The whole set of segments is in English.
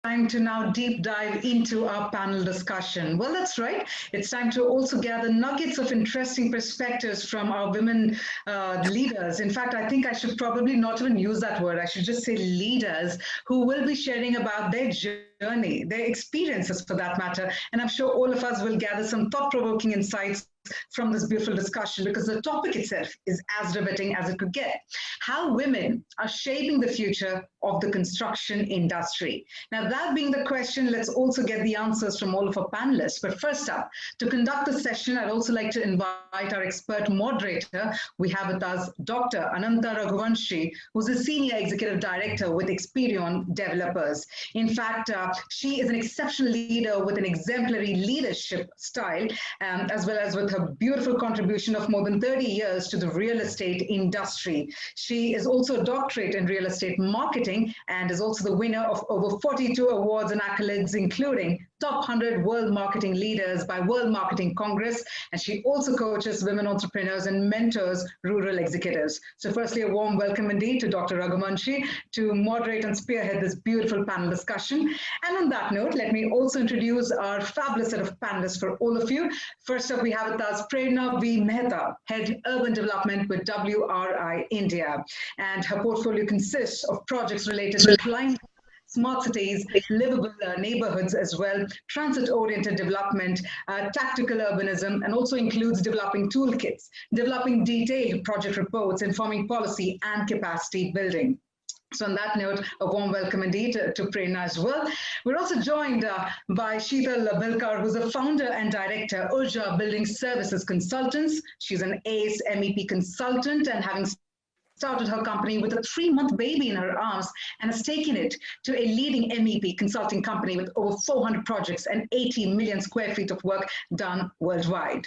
Time to now deep dive into our panel discussion. Well, that's right. It's time to also gather nuggets of interesting perspectives from our women leaders. In fact, I think I should probably not even use that word. I should just say leaders who will be sharing about their journey, their experiences for that matter. And I'm sure all of us will gather some thought-provoking insights from this beautiful discussion, because the topic itself is as riveting as it could get. How women are shaping the future of the construction industry. Now, that being the question, let's also get the answers from all of our panelists. But first up, to conduct the session, I'd also like to invite our expert moderator. We have with us Dr. Ananta Raghuvanshi, who's a Senior Executive Director with Experion Developers. In fact, she is an exceptional leader with an exemplary leadership style, as well as with her beautiful contribution of more than 30 years to the real estate industry. She is also a doctorate in real estate marketing and is also the winner of over 42 awards and accolades, including Top 100 World Marketing Leaders by World Marketing Congress. And she also coaches women entrepreneurs and mentors rural executives. So firstly, a warm welcome indeed to Dr. Raghuvanshi to moderate and spearhead this beautiful panel discussion. And on that note, let me also introduce our fabulous set of panelists for all of you. First up, we have with us Prerna V. Mehta, Head Urban Development with WRI India. And her portfolio consists of projects related to climate, smart cities, livable neighborhoods as well, transit-oriented development, tactical urbanism, and also includes developing toolkits, developing detailed project reports, informing policy and capacity building. So on that note, a warm welcome indeed to Prerna as well. We're also joined by Sheetal Bhilkar, who's the founder and director, Urja Building Services Consultants. She's an ACE MEP consultant and having started her company with a 3-month baby in her arms and has taken it to a leading MEP consulting company with over 400 projects and 80 million square feet of work done worldwide.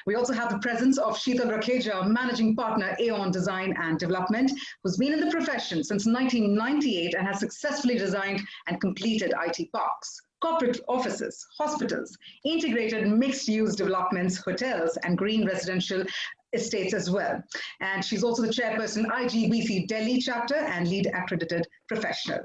We also have the presence of Sheetal Rakheja, managing partner, AEON Design and Development, who's been in the profession since 1998 and has successfully designed and completed IT parks, corporate offices, hospitals, integrated mixed-use developments, hotels, and green residential estates as well. And she's also the chairperson, IGBC Delhi chapter and lead accredited professional.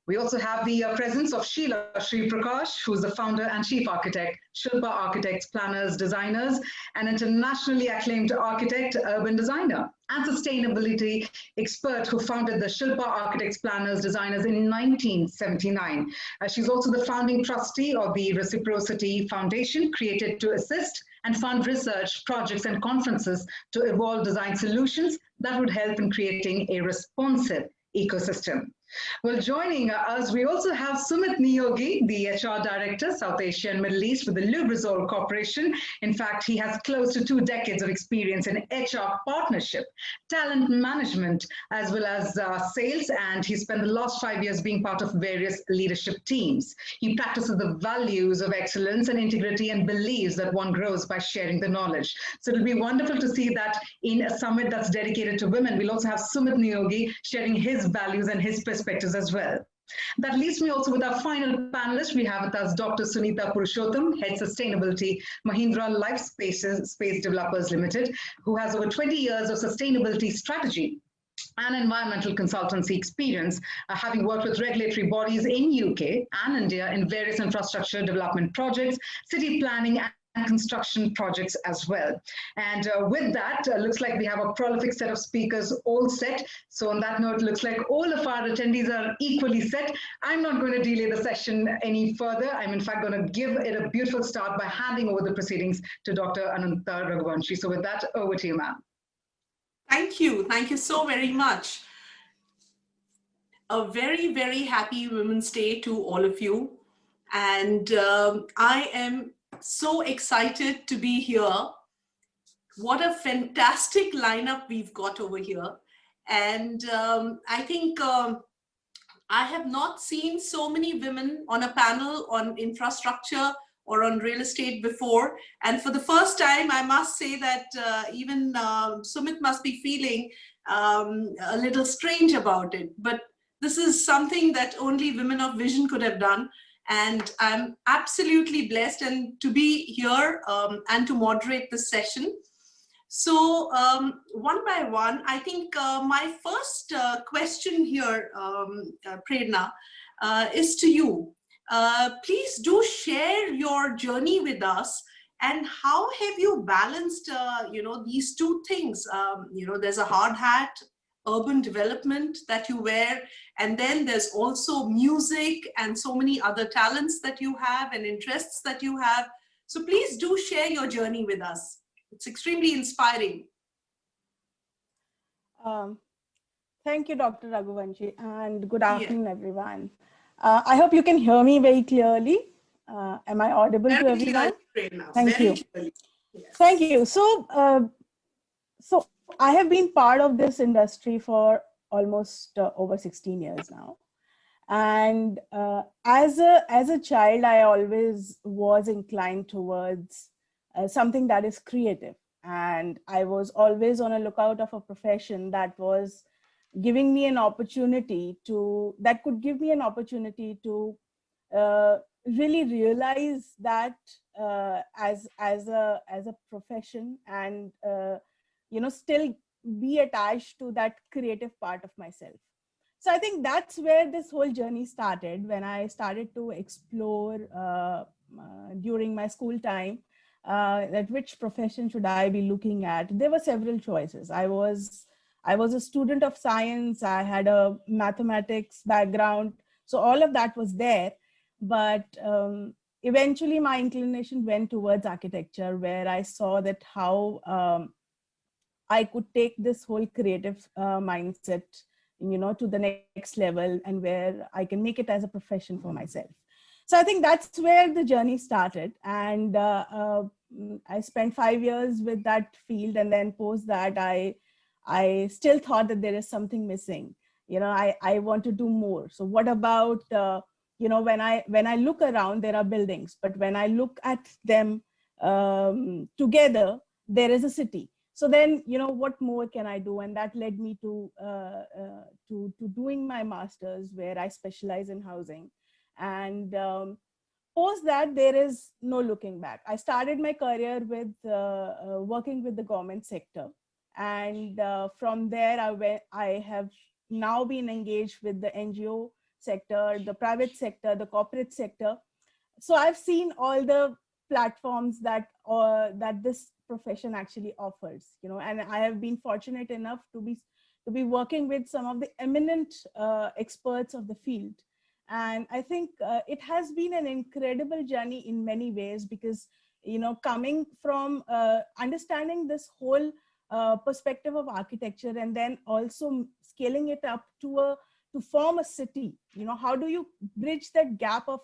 We also have the presence of Sheila Shri Prakash, who's the founder and chief architect, Shilpa Architects, Planners, Designers, an internationally acclaimed architect, urban designer, and sustainability expert who founded the Shilpa Architects, Planners, Designers in 1979. She's also the founding trustee of the Reciprocity Foundation, created to assist and fund research, projects, and conferences to evolve design solutions that would help in creating a responsive ecosystem. Well, joining us, we also have Sumit Neogi, the HR Director, South Asia and Middle East with the Lubrizol Corporation. In fact, he has close to 2 decades of experience in HR partnership, talent management, as well as sales, and he spent the last 5 years being part of various leadership teams. He practices the values of excellence and integrity and believes that one grows by sharing the knowledge. So it'll be wonderful to see that in a summit that's dedicated to women. We'll also have Sumit Neogi sharing his values and his perspectives as well. That leaves me also with our final panelist. We have with us Dr. Sunita Purushottam, Head Sustainability, Mahindra Lifespace Space Developers Limited, who has over 20 years of sustainability strategy and environmental consultancy experience, having worked with regulatory bodies in UK and India in various infrastructure development projects, city planning, and construction projects as well. And with that, looks like we have a prolific set of speakers all set. So on that note, looks like all of our attendees are equally set. I'm not going to delay the session any further. I'm in fact going to give it a beautiful start by handing over the proceedings to Dr. Ananta Raghuvanshi. So with that, over to you, ma'am. Thank you. Thank you so very much. A very, very happy Women's Day to all of you. And I am so excited to be here. What a fantastic lineup we've got over here. And I think I have not seen so many women on a panel on infrastructure or on real estate before. And for the first time, I must say that even Sumit must be feeling a little strange about it. But this is something that only women of vision could have done. And I'm absolutely blessed and to be here and to moderate this session. So one by one, I think my first question here, Prerna, is to you. please do share your journey with us. And how have you balanced, these two things? There's a hard hat, urban development that you wear, and then there's also music and so many other talents that you have and interests that you have. So please do share your journey with us. It's extremely inspiring. Thank you, Dr. Raghuvanshi, and good afternoon, everyone. I hope you can hear me very clearly. Am I audible to everyone? Thank you. Yes. Thank you. So I have been part of this industry for almost over 16 years now. And as a child, I always was inclined towards something that is creative. And I was always on a lookout of a profession that was giving me an opportunity that could give me an opportunity to really realize that as a profession, and still be attached to that creative part of myself. So I think that's where this whole journey started, when I started to explore during my school time that which profession should I be looking at. There were several choices. I was a student of science. I had a mathematics background. So all of that was there. But eventually my inclination went towards architecture, where I saw that how I could take this whole creative mindset, to the next level, and where I can make it as a profession for myself. So I think that's where the journey started. And I spent 5 years with that field. And then post that, I still thought that there is something missing. I want to do more. So what about, when I look around, there are buildings, but when I look at them together, there is a city. So then, what more can I do? And that led me to doing my master's, where I specialize in housing. And post that, there is no looking back. I started my career with working with the government sector. And from there, I have now been engaged with the NGO sector, the private sector, the corporate sector. So I've seen all the platforms that this profession actually offers, and I have been fortunate enough to be working with some of the eminent experts of the field. And I think it has been an incredible journey in many ways, because coming from understanding this whole perspective of architecture, and then also scaling it up to form a city. How do you bridge that gap of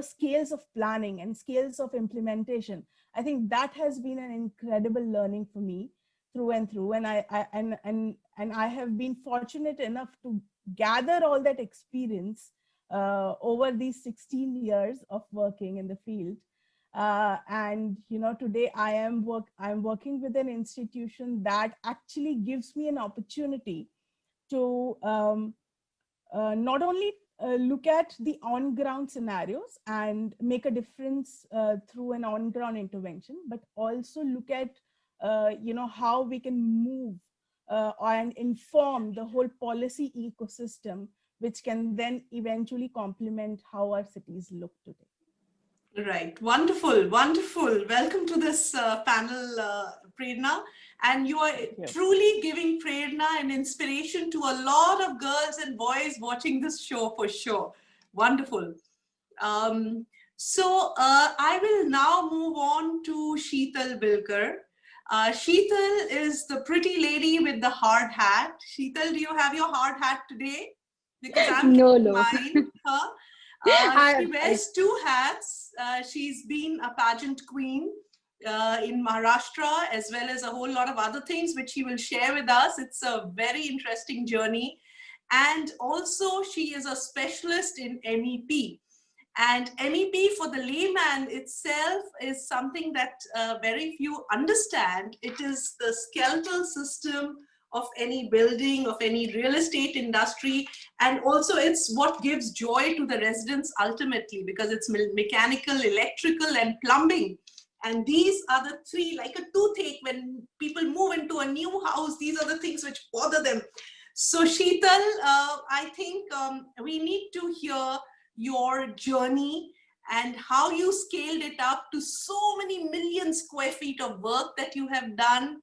scales of planning and scales of implementation? I think that has been an incredible learning for me through and through. And I have been fortunate enough to gather all that experience over these 16 years of working in the field. And today I'm working with an institution that actually gives me an opportunity to not only look at the on-ground scenarios and make a difference through an on-ground intervention, but also look at how we can move and inform the whole policy ecosystem, which can then eventually complement how our cities look today. Right. Wonderful. Wonderful. Welcome to this panel, Prerna. And you are truly giving Prerna and inspiration to a lot of girls and boys watching this show, for sure. Wonderful. So I will now move on to Sheetal Bhilkar. Sheetal is the pretty lady with the hard hat. Sheetal, do you have your hard hat today? Because I'm no. Mine, her. She wears two hats. She's been a pageant queen in Maharashtra, as well as a whole lot of other things which she will share with us. It's a very interesting journey. And also she is a specialist in MEP. And MEP, for the layman itself, is something that very few understand. It is the skeletal system of any building, of any real estate industry. And also it's what gives joy to the residents ultimately, because it's mechanical, electrical, and plumbing. And these are the three, like a toothache, when people move into a new house, these are the things which bother them. So Sheetal, I think we need to hear your journey and how you scaled it up to so many million square feet of work that you have done,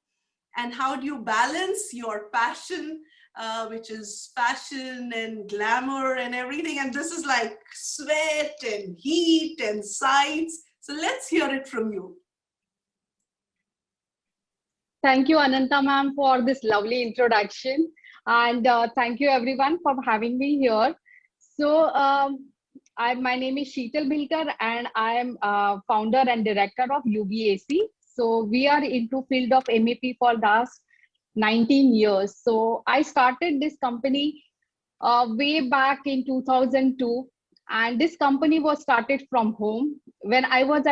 and how do you balance your passion, which is fashion and glamour and everything, and this is like sweat and heat and sights. So let's hear it from you. Thank you, Ananta ma'am, for this lovely introduction. And thank you everyone for having me here. So my name is Sheetal Bhilkar, and I am founder and director of UBAC. So we are into field of MEP for last 19 years. So I started this company way back in 2002. And this company was started from home. When I was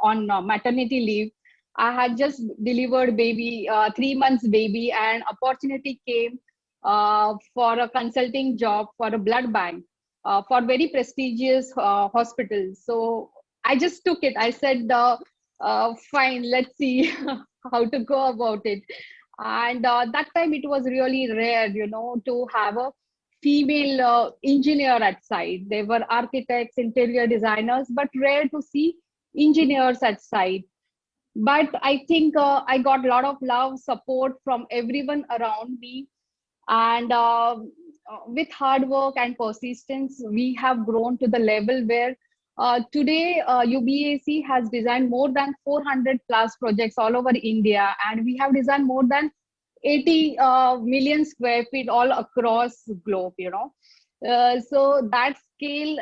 on maternity leave, I had just delivered baby, 3 months baby, and opportunity came for a consulting job for a blood bank for very prestigious hospitals. So I just took it. I said, fine, let's see how to go about it. And that time it was really rare, to have a female engineer at site. There were architects, interior designers, but rare to see engineers at site. But I think I got a lot of love, support from everyone around me. And with hard work and persistence, we have grown to the level where today UBAC has designed more than 400 plus projects all over India. And we have designed more than 80 million square feet all across the globe, so that scale,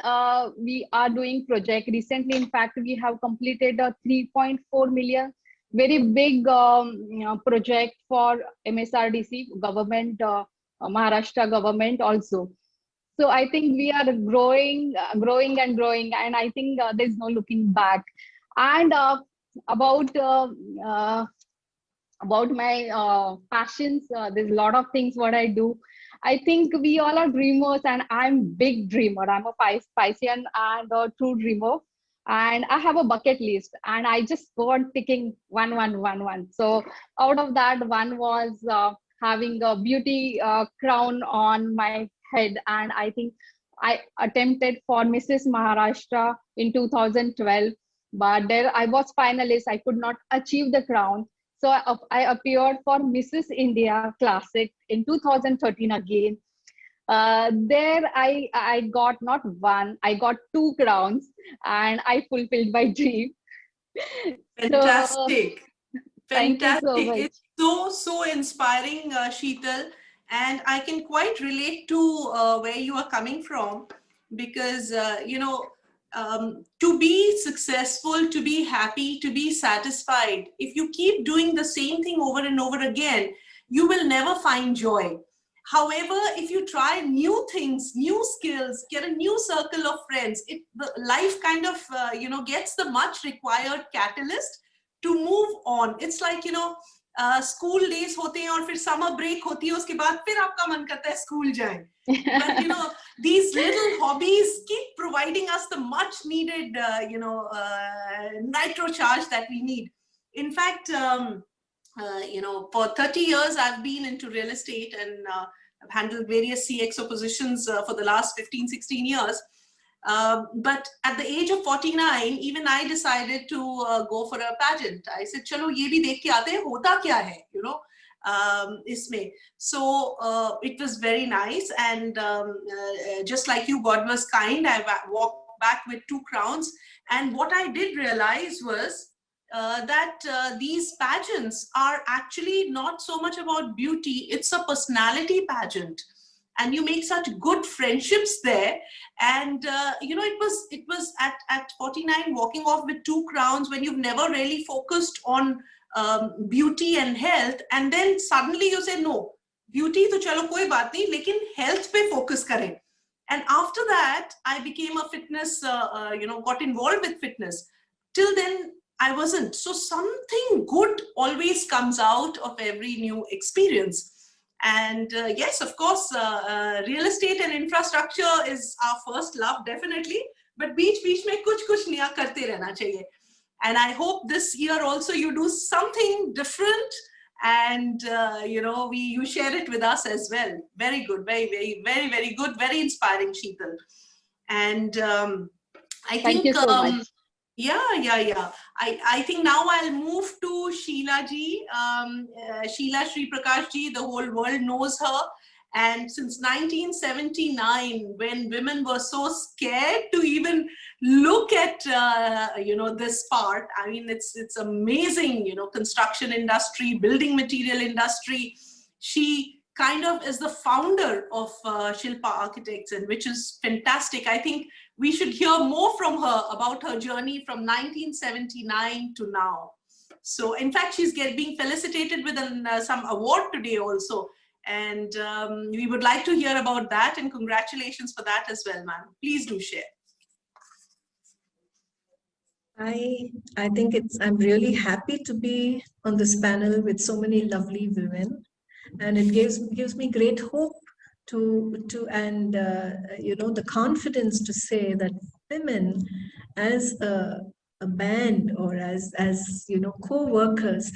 we are doing project. Recently, in fact, we have completed a 3.4 million, very big project for MSRDC government, Maharashtra government also. So I think we are growing and growing, and I think there's no looking back. And about my passions, there's a lot of things what I do. I think we all are dreamers, and I'm big dreamer. I'm a Piscean and a true dreamer, and I have a bucket list, and I just go on ticking one. So out of that, one was having a beauty crown on my head, and I think I attempted for Mrs. Maharashtra in 2012, but there I was finalist. I could not achieve the crown. So I appeared for Mrs. India Classic in 2013 again. There I got not one, I got 2 crowns, and I fulfilled my dream. Fantastic. So, fantastic. Thank you so much. It's so inspiring, Sheetal, and I can quite relate to where you are coming from, because to be successful, to be happy, to be satisfied, if you keep doing the same thing over and over again, you will never find joy. However, if you try new things, new skills, get a new circle of friends, the life kind of gets the much required catalyst to move on. It's like school days होते हैं और फिर summer break होती है, उसके बाद फिर आपका मन करता है स्कूल जाएं. But these little hobbies keep providing us the much needed nitro charge that we need. In fact, for 30 years I've been into real estate, and I've handled various CXO positions for the last 15-16 years. But at the age of 49, even I decided to go for a pageant. I said, chalo ye bhi dekh ke aate hain, hota kya hai, isme. So it was very nice, and just like you, God was kind. I walked back with 2 crowns, and what I did realize was that these pageants are actually not so much about beauty, it's a personality pageant. And you make such good friendships there. And it was at 49 walking off with 2 crowns when you've never really focused on beauty and health, and then suddenly you say, no, beauty to chalo koi baat nahi, lekin health pe focus kare. And after that I became a fitness, got involved with fitness. Till then I wasn't. So something good always comes out of every new experience. And yes, of course, real estate and infrastructure is our first love, definitely. But beech mein kuch naya karte rehna chahiye. And I hope this year also you do something different, and you share it with us as well. Very good, very good, very inspiring, Sheetal. And I Thank think, you so much. Yeah. I think now I'll move to Sheila ji. Sheila Shri Prakash ji, the whole world knows her. And since 1979, when women were so scared to even look at, this part, I mean, it's amazing, construction industry, building material industry. She kind of is the founder of Shilpa Architects, and which is fantastic. I think we should hear more from her about her journey from 1979 to now. So in fact, she's being felicitated with some award today also. And we would like to hear about that, and congratulations for that as well, ma'am. Please do share. I think I'm really happy to be on this panel with so many lovely women, and it gives me great hope the confidence to say that women as a band or as co-workers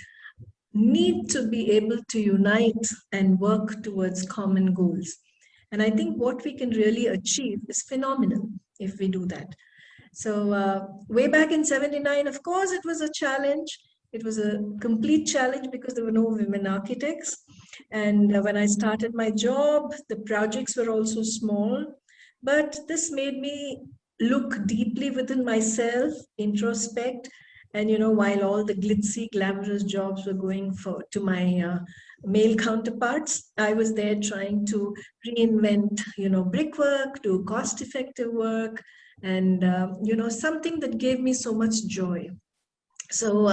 need to be able to unite and work towards common goals. And I think what we can really achieve is phenomenal if we do that. So way back in 79, of course, it was a challenge. It was a complete challenge because there were no women architects. And when I started my job, the projects were also small. But this made me look deeply within myself, introspect. And, while all the glitzy, glamorous jobs were going to my male counterparts, I was there trying to reinvent, brickwork, do cost-effective work, and, something that gave me so much joy. So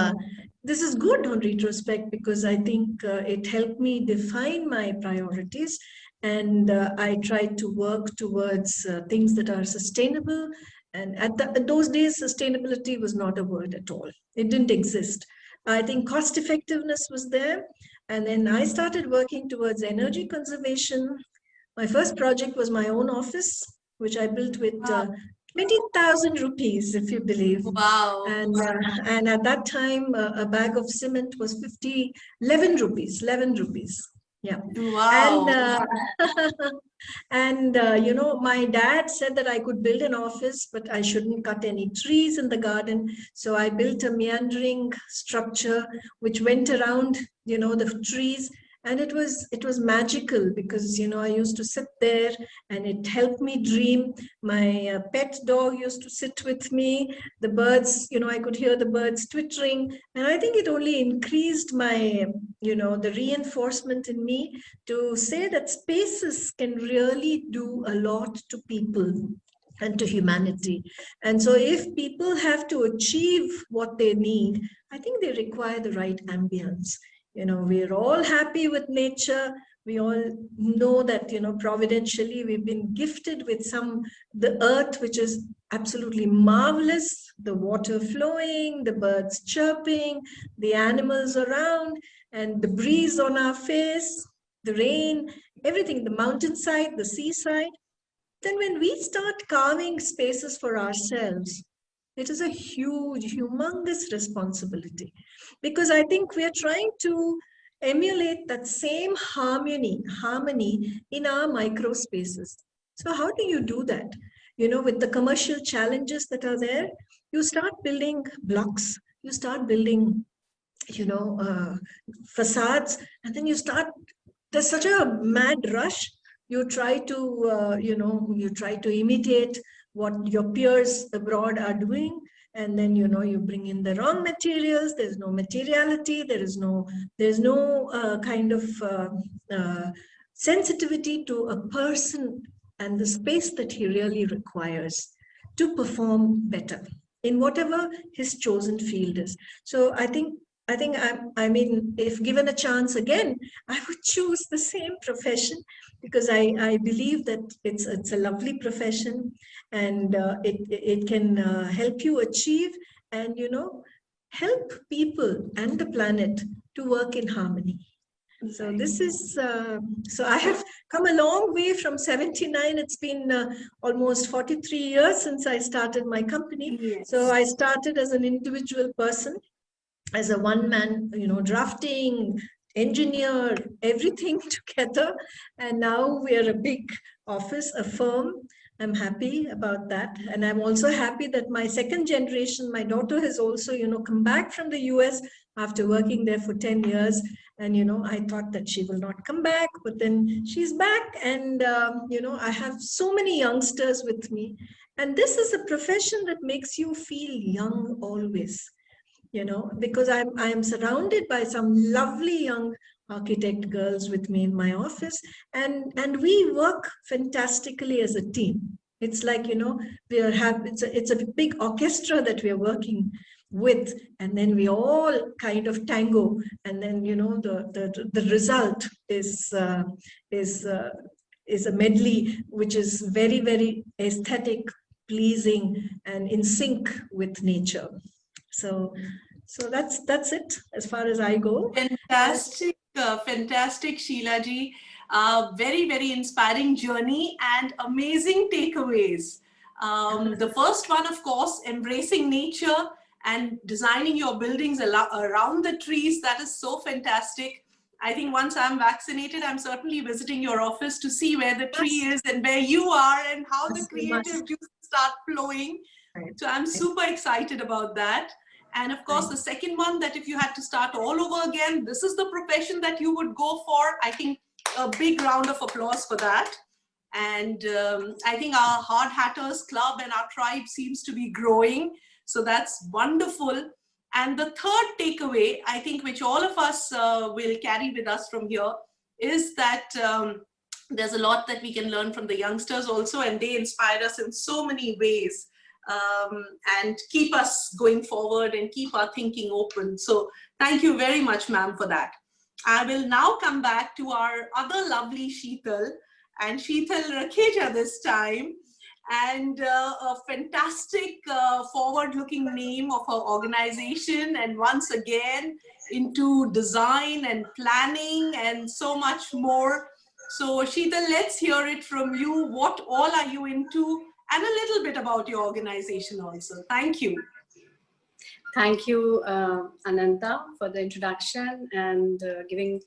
this is good on retrospect because I think it helped me define my priorities, and I tried to work towards things that are sustainable. And at those days, sustainability was not a word at all. It didn't exist. I think cost effectiveness was there. And then I started working towards energy conservation. My first project was my own office, which I built with 20,000 rupees, if you believe. Wow. And at that time, a bag of cement was 11 rupees. Yeah. Wow. And my dad said that I could build an office, but I shouldn't cut any trees in the garden. So I built a meandering structure which went around, the trees. And it was magical because, I used to sit there and it helped me dream. My pet dog used to sit with me. The birds, I could hear the birds twittering. And I think it only increased my, the reinforcement in me to say that spaces can really do a lot to people and to humanity. And so if people have to achieve what they need, I think they require the right ambience. We're all happy with nature. We all know that, providentially, we've been gifted with the earth, which is absolutely marvelous, the water flowing, the birds chirping, the animals around, and the breeze on our face, the rain, everything, the mountainside, the seaside. Then when we start carving spaces for ourselves, it is a huge, humongous responsibility, because I think we are trying to emulate that same harmony in our micro spaces. So how do you do that? With the commercial challenges that are there, you start building blocks, you start building, facades, and then there's such a mad rush. You try to imitate what your peers abroad are doing, and then you bring in the wrong materials. There's no materiality, there's no kind of sensitivity to a person and the space that he really requires to perform better in whatever his chosen field is. So I mean, if given a chance again, I would choose the same profession, because I believe that it's a lovely profession, and it can help you achieve and, help people and the planet to work in harmony. So this is, so I have come a long way from 79. It's been almost 43 years since I started my company. Yes. So I started as an individual person, as a one-man, drafting, engineer, everything together. And now we are a big office, a firm, I'm happy about that. And I'm also happy that my second generation, my daughter has also, come back from the US after working there for 10 years. And, I thought that she will not come back, but then she's back. And, I have so many youngsters with me. And this is a profession that makes you feel young always, because I'm surrounded by some lovely young architect girls with me in my office, and we work fantastically as a team. It's like, it's a big orchestra that we're working with, and then we all kind of tango, and then the result is a medley which is very, very aesthetic, pleasing, and in sync with nature. So that's it as far as I go. Fantastic, fantastic, Sheila ji. Very, very inspiring journey and amazing takeaways. The first one, of course, embracing nature and designing your buildings around the trees. That is so fantastic. I think once I'm vaccinated, I'm certainly visiting your office to see where the tree is and where you are and how the creative juices start flowing. So I'm super excited about that. And of course, the second one, that if you had to start all over again, this is the profession that you would go for. I think a big round of applause for that. And I think our Hard Hatters Club and our tribe seems to be growing. So that's wonderful. And the third takeaway, I think, which all of us will carry with us from here, is that there's a lot that we can learn from the youngsters also, and they inspire us in so many ways. And keep us going forward and keep our thinking open. So thank you very much, ma'am, for that. I will now come back to our other lovely Sheetal, and Sheetal Rakheja this time, and a fantastic forward-looking name of her organization, and once again into design and planning and so much more. So Sheetal, let's hear it from you. What all are you into? And a little bit about your organization also. Thank you. Thank you, Ananta, for the introduction and giving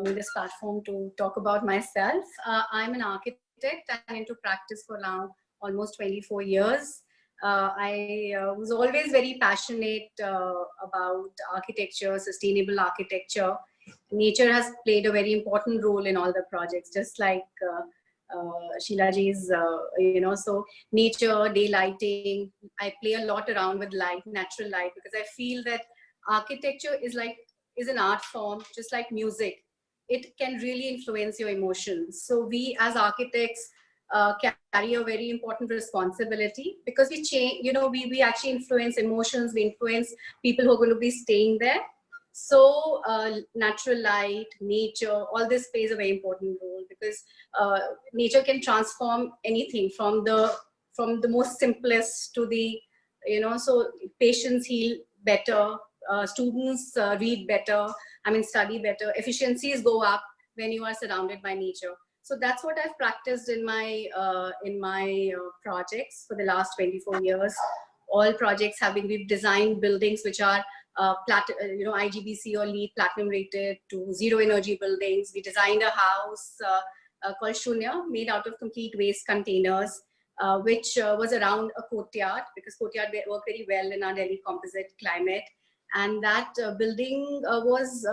me this platform to talk about myself. I'm an architect and into practice for now almost 24 years. I was always very passionate about architecture, sustainable architecture. Nature has played a very important role in all the projects, just like Sheila ji's, so nature, daylighting. I play a lot around with light, natural light, because I feel that architecture is an art form, just like music. It can really influence your emotions. So we as architects carry a very important responsibility, because we change, we actually influence emotions, we influence people who are going to be staying there. So natural light, nature, all this plays a very important role, because nature can transform anything from the most simplest to the, so patients heal better, students read better, study better, efficiencies go up when you are surrounded by nature. So that's what I've practiced in my projects for the last 24 years. All projects have been, we've designed buildings which are IGBC or LEED platinum rated, to zero energy buildings. We designed a house called Shunya, made out of complete waste containers, which was around a courtyard, because courtyard work very well in our Delhi composite climate. And that building was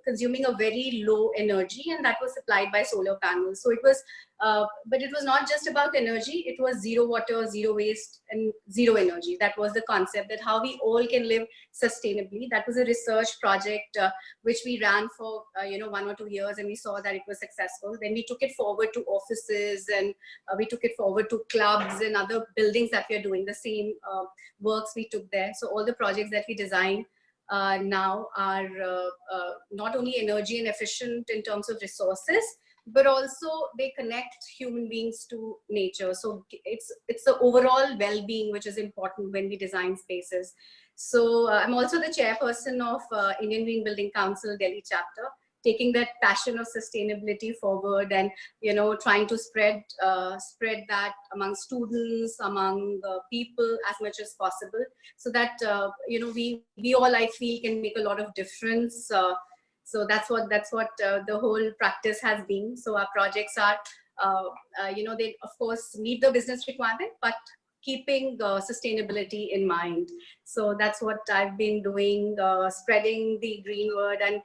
consuming a very low energy, and that was supplied by solar panels. So it was, but it was not just about energy, it was zero water, zero waste, and zero energy. That was the concept, that how we all can live sustainably. That was a research project which we ran for 1 or 2 years, and we saw that it was successful. Then we took it forward to offices, and we took it forward to clubs and other buildings that we are doing the same works we took there. So all the projects that we designed now are not only energy and efficient in terms of resources, but also they connect human beings to nature. So it's the overall well-being which is important when we design spaces. So I'm also the chairperson of Indian Green Building Council Delhi chapter, taking that passion of sustainability forward, and trying to spread that among students, among people as much as possible, so that we all, I feel, can make a lot of difference. So that's what the whole practice has been. So our projects are they of course meet the business requirement, but keeping sustainability in mind. So that's what I've been doing, spreading the green word. And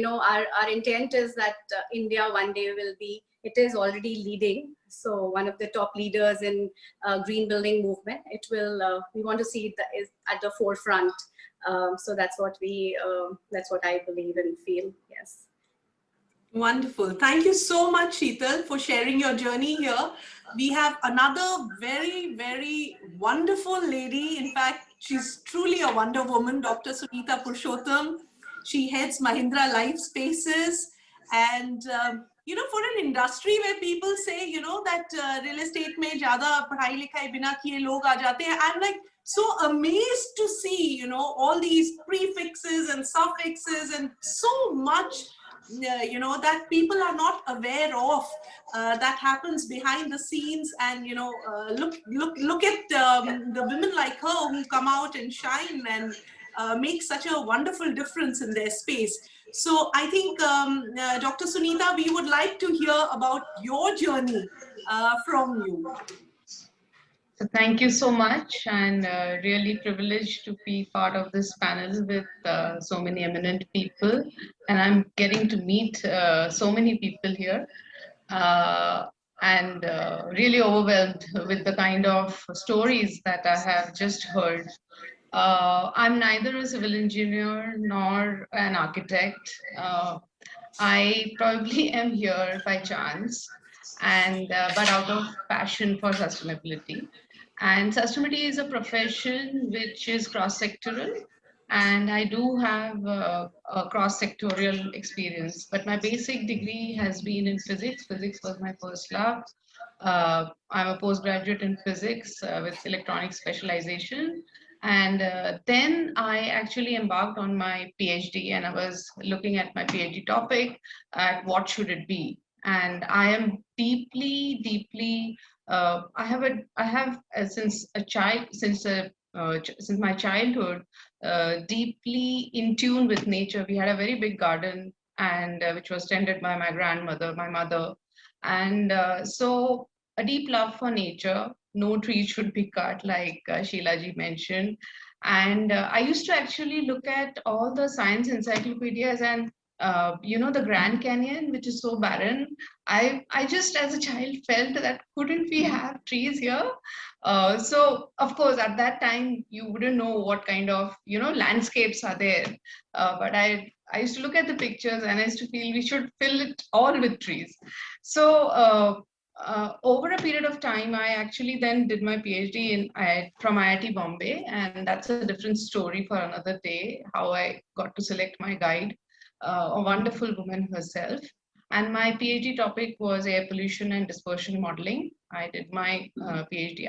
our intent is that India one day will be, it is already leading. So one of the top leaders in green building movement. It will, we want to see it is at the forefront. So that's what I believe and feel. Yes. Wonderful. Thank you so much, Sheetal, for sharing your journey here. We have another very, very wonderful lady. In fact, she's truly a wonder woman, Dr. Sunita Purushottam. She heads Mahindra Lifespaces. And, for an industry where people say, that real estate mein zyada padhai likhai bina kiye log aa jate hain, I'm like so amazed to see, all these prefixes and suffixes and so much that people are not aware of, that happens behind the scenes. And look at the women like her who come out and shine and make such a wonderful difference in their space. So I think Dr. Sunita, we would like to hear about your journey from you. So thank you so much, and really privileged to be part of this panel with so many eminent people, and I'm getting to meet so many people here, and really overwhelmed with the kind of stories that I have just heard. I'm neither a civil engineer nor an architect. I probably am here by chance, and but out of passion for sustainability. And sustainability is a profession which is cross-sectoral, and I do have a cross-sectorial experience. But my basic degree has been in physics. Physics was my first love. I'm a postgraduate in physics with electronics specialization. And then I actually embarked on my PhD, and I was looking at my PhD topic at what should it be. And I am deeply, deeply. I have since my childhood, deeply in tune with nature. We had a very big garden, and which was tended by my grandmother, my mother, and so a deep love for nature. No tree should be cut, like Sheila ji mentioned. And I used to actually look at all the science encyclopedias, and the Grand Canyon, which is so barren. I just as a child felt that couldn't we have trees here? So of course at that time you wouldn't know what kind of landscapes are there, but I used to look at the pictures and I used to feel we should fill it all with trees. So over a period of time, I actually then did my PhD from IIT Bombay, and that's a different story for another day, how I got to select my guide, a wonderful woman herself. And my PhD topic was air pollution and dispersion modeling. I did my PhD.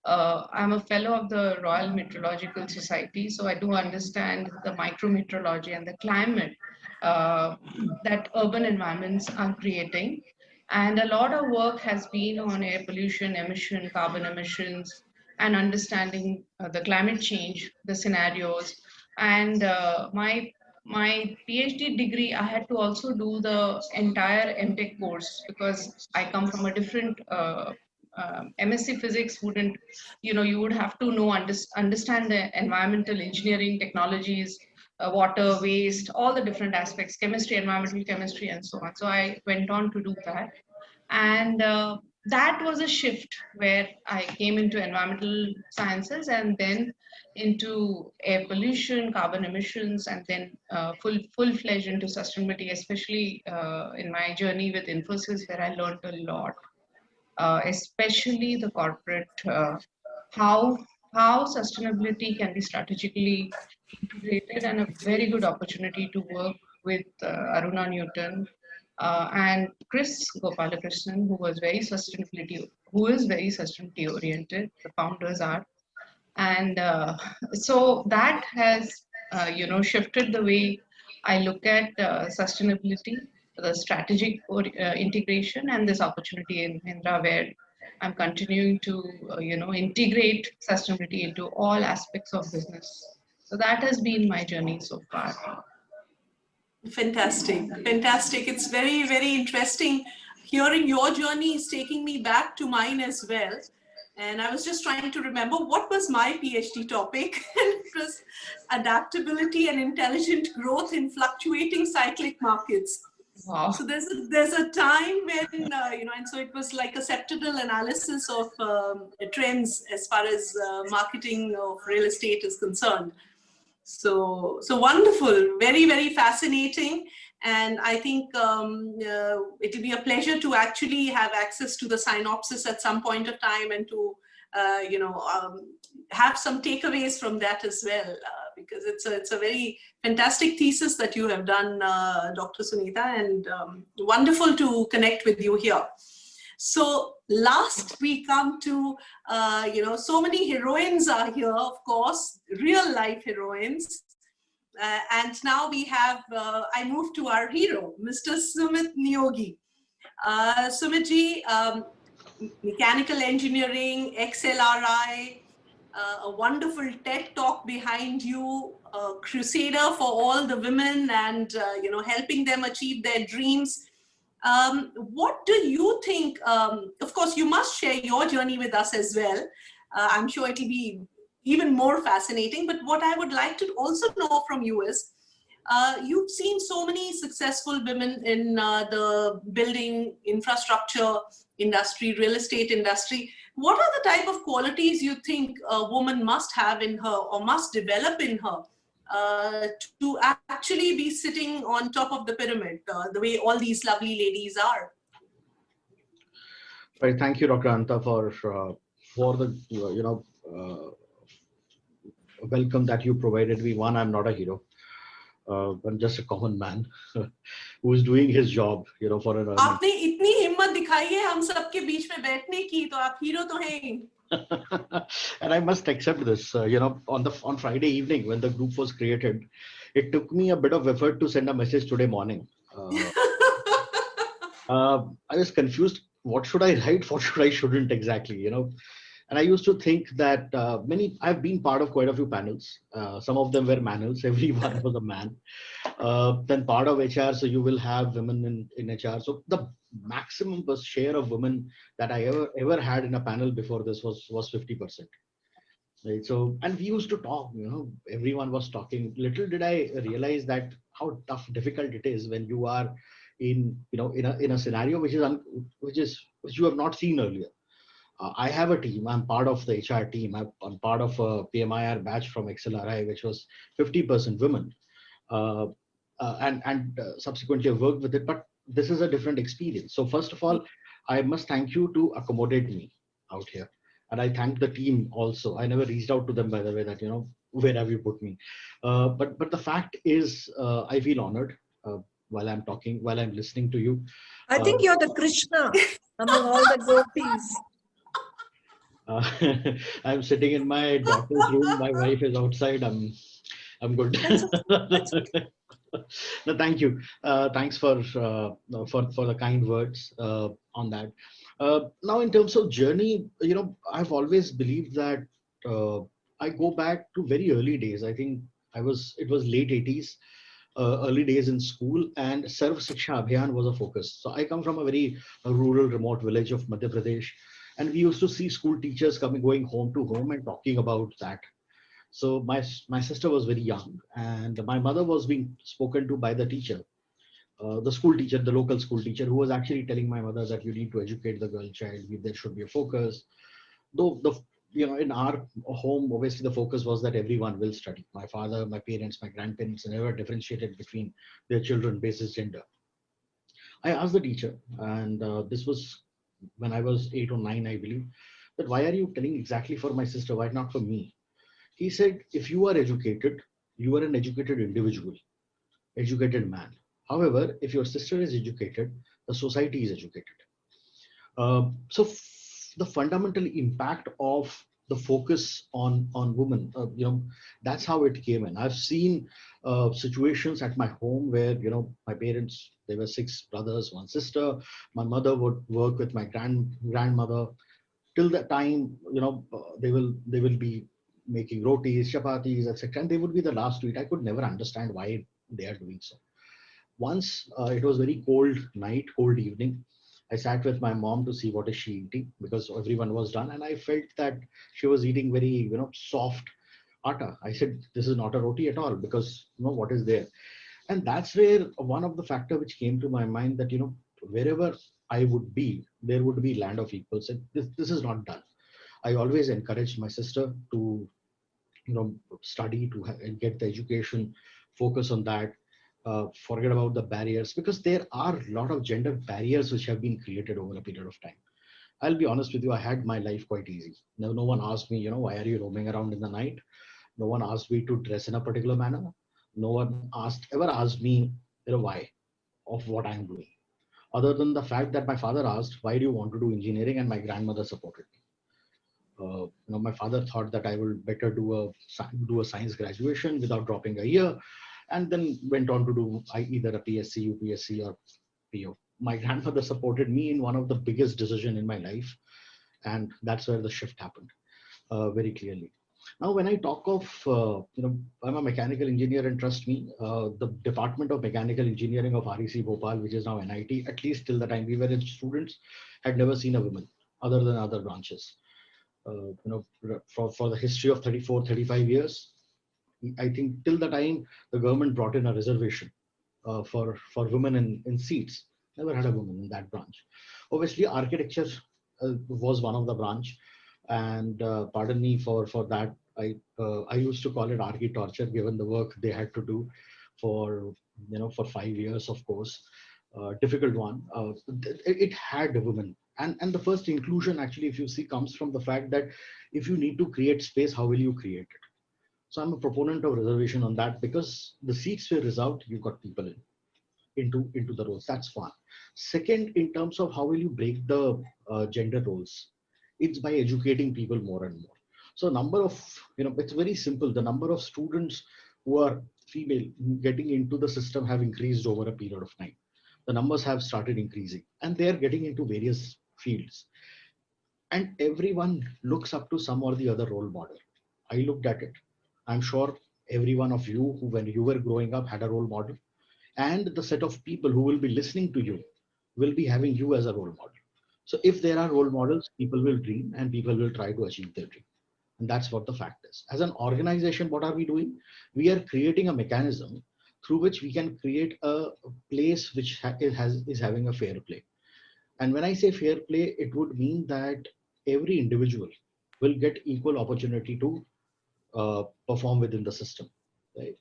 I'm a fellow of the Royal Meteorological Society, so I do understand the micrometeorology and the climate that urban environments are creating. And a lot of work has been on air pollution, emission, carbon emissions, and understanding the climate change, the scenarios. And my PhD degree, I had to also do the entire MTech course because I come from a different MSc physics wouldn't, you would have to understand the environmental engineering technologies, water, waste, all the different aspects, chemistry, environmental chemistry, and so on. So I went on to do that. And that was a shift where I came into environmental sciences and then into air pollution, carbon emissions, and then full-fledged into sustainability, especially in my journey with Infosys, where I learned a lot, especially the corporate, how sustainability can be strategically integrated, and a very good opportunity to work with Aruna Newton and Chris Gopalakrishnan, who is very sustainability oriented. The founders are, and so that has shifted the way I look at sustainability, the strategic integration, and this opportunity in Mahindra, where I'm continuing to integrate sustainability into all aspects of business. So that has been my journey so far. Fantastic, fantastic. It's very, very interesting hearing your journey is taking me back to mine as well. And I was just trying to remember what was my PhD topic. It was adaptability and intelligent growth in fluctuating cyclic markets. Wow. So there's a time when, and so it was like a septidal analysis of trends as far as marketing of real estate is concerned. So wonderful, very, very fascinating. And I think it'll be a pleasure to actually have access to the synopsis at some point of time and to, have some takeaways from that as well, because it's a very fantastic thesis that you have done, Dr. Sunita, and wonderful to connect with you here. So last we come to, so many heroines are here, of course, real life heroines. And now we have, I move to our hero, Mr. Sumit Neogi. Sumitji, mechanical engineering, XLRI, a wonderful TED talk behind you, a crusader for all the women and, helping them achieve their dreams. What do you think? Of course, you must share your journey with us as well. I'm sure it'll be even more fascinating. But what I would like to also know from you is, you've seen so many successful women in the building infrastructure industry, real estate industry. What are the type of qualities you think a woman must have in her or must develop in her to actually be sitting on top of the pyramid, the way all these lovely ladies are? Right. Thank you, Dr. Ananta, for the welcome that you provided me. One, I'm not a hero. I'm just a common man who is doing his job, for an earning. आपने इतनी हिम्मत दिखाई है हम सबके बीच में बैठने की, तो आप हीरो तो हैं. And I must accept this. On Friday evening when the group was created, it took me a bit of effort to send a message today morning. I was confused. What should I write? What should I shouldn't exactly? And I used to think that I've been part of quite a few panels. Some of them were manels. Everyone was a man. Then part of HR, so you will have women in HR. So the maximum share of women that I ever had in a panel before this was 50%. Right. So, and we used to talk. Everyone was talking. Little did I realize that how difficult it is when you are in a scenario which you have not seen earlier. I have a team. I'm part of the HR team. I'm part of a PMIR batch from XLRI, which was 50% women, and subsequently I've worked with it. But this is a different experience. So first of all, I must thank you to accommodate me out here, and I thank the team also. I never reached out to them, by the way, that where have you put me? But the fact is, I feel honored while I'm talking, while I'm listening to you. I think you're the Krishna among all the gopis. I'm sitting in my daughter's room. My wife is outside. I'm good. That's okay. No, thank you. Thanks for the kind words on that. Now, in terms of journey, I've always believed that I go back to very early days. I think it was late 80s, early days in school, and Sarv Shiksha Abhiyan was a focus. So I come from a very rural, remote village of Madhya Pradesh. And we used to see school teachers going home to home and talking about that. So my sister was very young, and my mother was being spoken to by the teacher, the school teacher, the local school teacher, who was actually telling my mother that you need to educate the girl child. There should be a focus. Though in our home, obviously the focus was that everyone will study. My father, my parents, my grandparents never differentiated between their children basis gender. I asked the teacher, and this was when I was 8 or 9, I believe, that why are you telling exactly for my sister? Why not for me? He said, if you are educated, you are an educated individual, educated man. However, if your sister is educated, the society is educated. So the fundamental impact of the focus on women, that's how it came in. I've seen situations at my home where, my parents, there were 6 brothers, 1 sister. My mother would work with my grandmother till the time, they will be making rotis, chapatis, etc. And they would be the last to eat. I could never understand why they are doing so. Once it was very cold night, cold evening, I sat with my mom to see what is she eating, because everyone was done. And I felt that she was eating very, soft atta. I said, this is not a roti at all, because what is there? And that's where one of the factor which came to my mind, that, wherever I would be, there would be land of equals. And this is not done. I always encouraged my sister to, study, to get the education, focus on that, forget about the barriers, because there are a lot of gender barriers which have been created over a period of time. I'll be honest with you, I had my life quite easy. No one asked me, why are you roaming around in the night? No one asked me to dress in a particular manner. No one ever asked me, why of what I'm doing. Other than the fact that my father asked, why do you want to do engineering? And my grandmother supported me. My father thought that I will better do a science graduation without dropping a year, and then went on to do either a PSc, UPSC, or PO. My grandmother supported me in one of the biggest decisions in my life, and that's where the shift happened very clearly. Now, when I talk of, I'm a mechanical engineer, and trust me, the Department of Mechanical Engineering of REC Bhopal, which is now NIT, at least till the time we were students, had never seen a woman other than other branches. For the history of 34-35 years, I think till the time the government brought in a reservation for women in seats, never had a woman in that branch. Obviously, architecture was one of the branch, and pardon me for that. I used to call it archi torture, given the work they had to do for 5 years, of course. Difficult one. It had women. And the first inclusion, actually, if you see, comes from the fact that if you need to create space, how will you create it? So I'm a proponent of reservation on that, because the seats were reserved, you got people into the roles. That's one. Second, in terms of how will you break the gender roles, it's by educating people more and more. So number of, it's very simple. The number of students who are female getting into the system have increased over a period of time. The numbers have started increasing, and they are getting into various fields. And everyone looks up to some or the other role model. I looked at it. I'm sure every one of you who, when you were growing up, had a role model. And the set of people who will be listening to you will be having you as a role model. So if there are role models, people will dream and people will try to achieve their dream. And that's what the fact is. As an organization, what are we doing? We are creating a mechanism through which we can create a place which is having a fair play. And when I say fair play, it would mean that every individual will get equal opportunity to perform within the system. Right?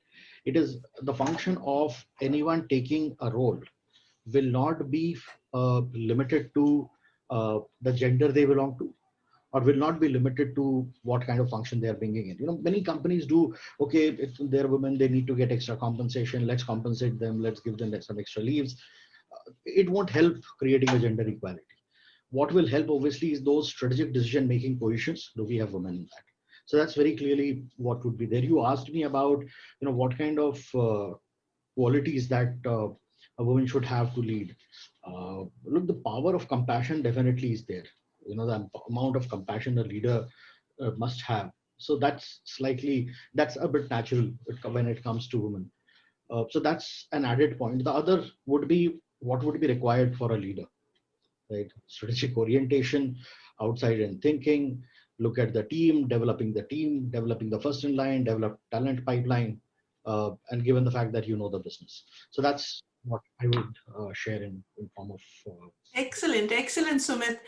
It is the function of anyone taking a role will not be limited to the gender they belong to, or will not be limited to what kind of function they are bringing in. Many companies do, okay, if they're women, they need to get extra compensation. Let's compensate them. Let's give them some extra leaves. It won't help creating a gender equality. What will help, obviously, is those strategic decision-making positions. Do we have women in that? So that's very clearly what would be there. You asked me about, what kind of qualities that a woman should have to lead. Look, the power of compassion definitely is there. The amount of compassion a leader must have. So that's a bit natural when it comes to women. So that's an added point. The other would be what would be required for a leader, right? Strategic orientation, outside in thinking, look at the team, developing the first in line, develop talent pipeline, and given the fact that you know the business. So that's what I would share in form of. Excellent, Sumit.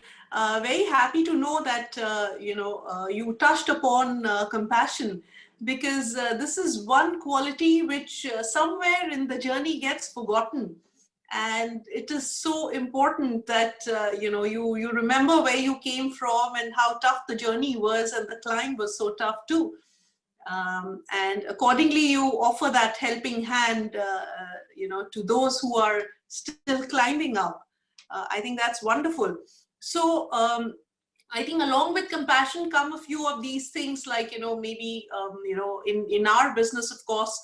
Very happy to know that you touched upon compassion, because this is one quality which somewhere in the journey gets forgotten. And it is so important that you remember where you came from and how tough the journey was, and the climb was so tough too. And accordingly, you offer that helping hand, to those who are still climbing up. I think that's wonderful. So I think along with compassion come a few of these things, like maybe in our business, of course.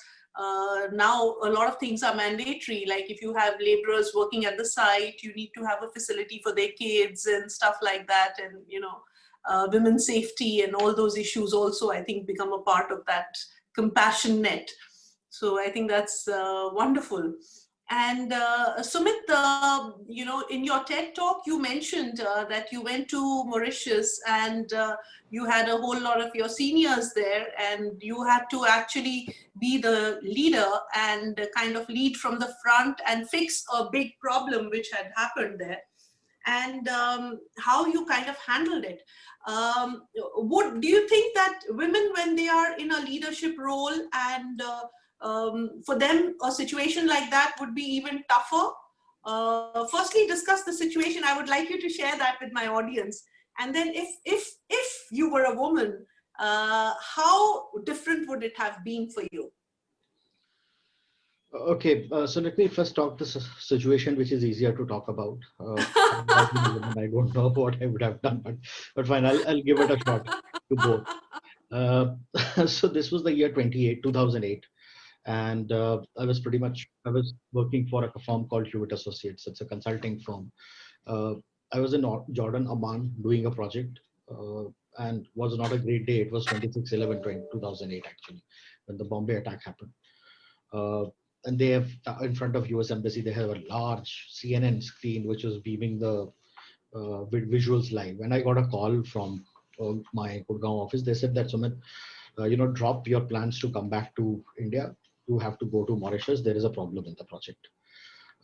Now a lot of things are mandatory, like if you have laborers working at the site, you need to have a facility for their kids and stuff like that, and women's safety and all those issues also, I think, become a part of that compassion net. So I think that's wonderful. And Sumit, you know, in your TED talk, you mentioned that you went to Mauritius and you had a whole lot of your seniors there, and you had to actually be the leader and kind of lead from the front and fix a big problem which had happened there, and how you kind of handled it. Do you think that women, when they are in a leadership role, and for them a situation like that would be even tougher? Firstly, discuss the situation. I would like you to share that with my audience. And then if you were a woman, how different would it have been for you? Okay, so let me first talk this situation, which is easier to talk about. I don't know what I would have done, but fine, I'll give it a shot to both. So this was the year 2008, and I was working for a firm called Hewitt Associates. It's a consulting firm. I was in Jordan, Amman, doing a project, and was not a great day. It was 26/11/2008 actually, when the Bombay attack happened. And they have in front of US Embassy, they have a large CNN screen which was beaming the visuals live. And I got a call from my Gurgaon office. They said that, Sumit, drop your plans to come back to India. You have to go to Mauritius. There is a problem in the project.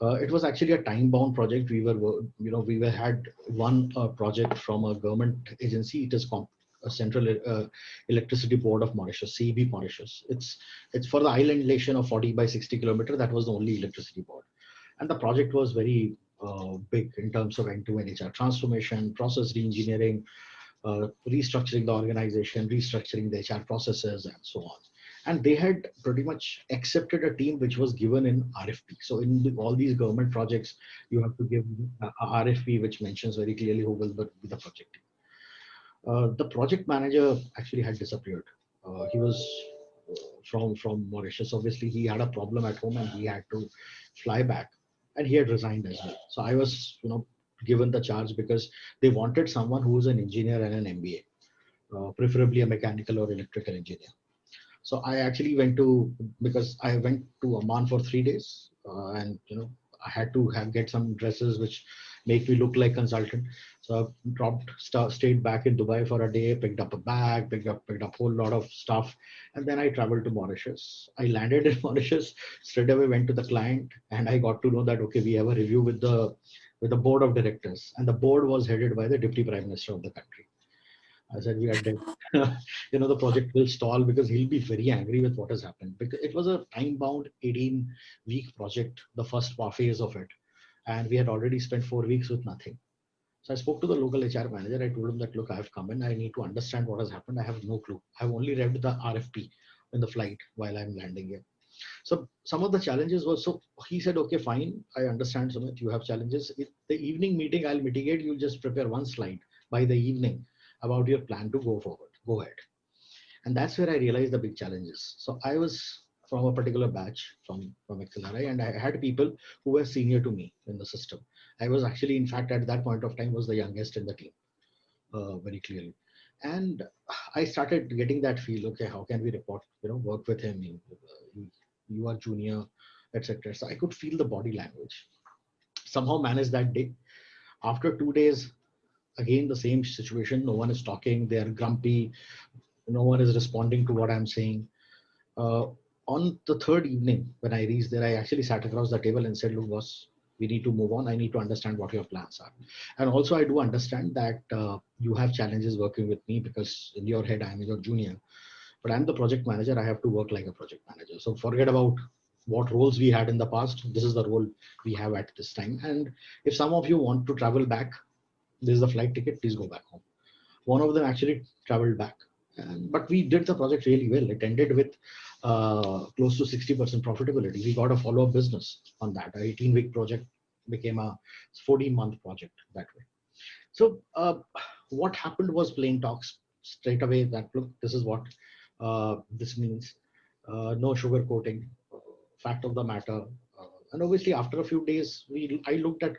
It was actually a time-bound project. We had one project from a government agency. It is a Central Electricity Board of Mauritius, CEB Mauritius. It's for the island nation of 40 by 60 kilometer. That was the only electricity board, and the project was very big in terms of end-to-end HR transformation, process reengineering, restructuring the organization, restructuring the HR processes, and so on. And they had pretty much accepted a team which was given in RFP. So in all these government projects, you have to give a RFP which mentions very clearly who will be the project team. The project manager actually had disappeared. He was from Mauritius. Obviously, he had a problem at home and he had to fly back, and he had resigned as well. So I was, given the charge because they wanted someone who was an engineer and an MBA, preferably a mechanical or electrical engineer. So I actually because I went to Amman for 3 days, and I had to get some dresses which make me look like consultant. So I stayed back in Dubai for a day, picked up a bag, picked up a whole lot of stuff, and then I traveled to Mauritius. I landed in Mauritius, straight away went to the client, and I got to know that okay, we have a review with the board of directors, and the board was headed by the deputy prime minister of the country. I said, we are dead. The project will stall because he'll be very angry with what has happened, because it was a time-bound 18-week project, the first phase of it. And we had already spent 4 weeks with nothing. So I spoke to the local HR manager. I told him that, look, I've come in. I need to understand what has happened. I have no clue. I've only read the RFP in the flight while I'm landing here. So some of the challenges were, so he said, okay, fine. I understand, Sumit, you have challenges. The evening meeting, I'll mitigate. You'll just prepare one slide by the evening about your plan to go forward. Go ahead. And that's where I realized the big challenges. So I was from a particular batch from XLRI, and I had people who were senior to me in the system. I was actually, in fact, at that point of time, was the youngest in the team, very clearly. And I started getting that feel, okay, how can we work with him? You are junior, etc. So I could feel the body language. Somehow managed that day. After 2 days, again, the same situation. No one is talking. They are grumpy. No one is responding to what I'm saying. On the third evening, when I reached there, I actually sat across the table and said, look, boss, we need to move on. I need to understand what your plans are. And also, I do understand that you have challenges working with me because in your head, I'm your junior. But I'm the project manager. I have to work like a project manager. So forget about what roles we had in the past. This is the role we have at this time. And if some of you want to travel back, this is the flight ticket, please go back home. One of them actually traveled back. But we did the project really well. It ended with close to 60% profitability. We got a follow-up business on that. An 18-week project became a 14-month project that way. So what happened was plain talks straight away that, look, this is what this means. No sugar coating, fact of the matter. And obviously after a few days, I looked at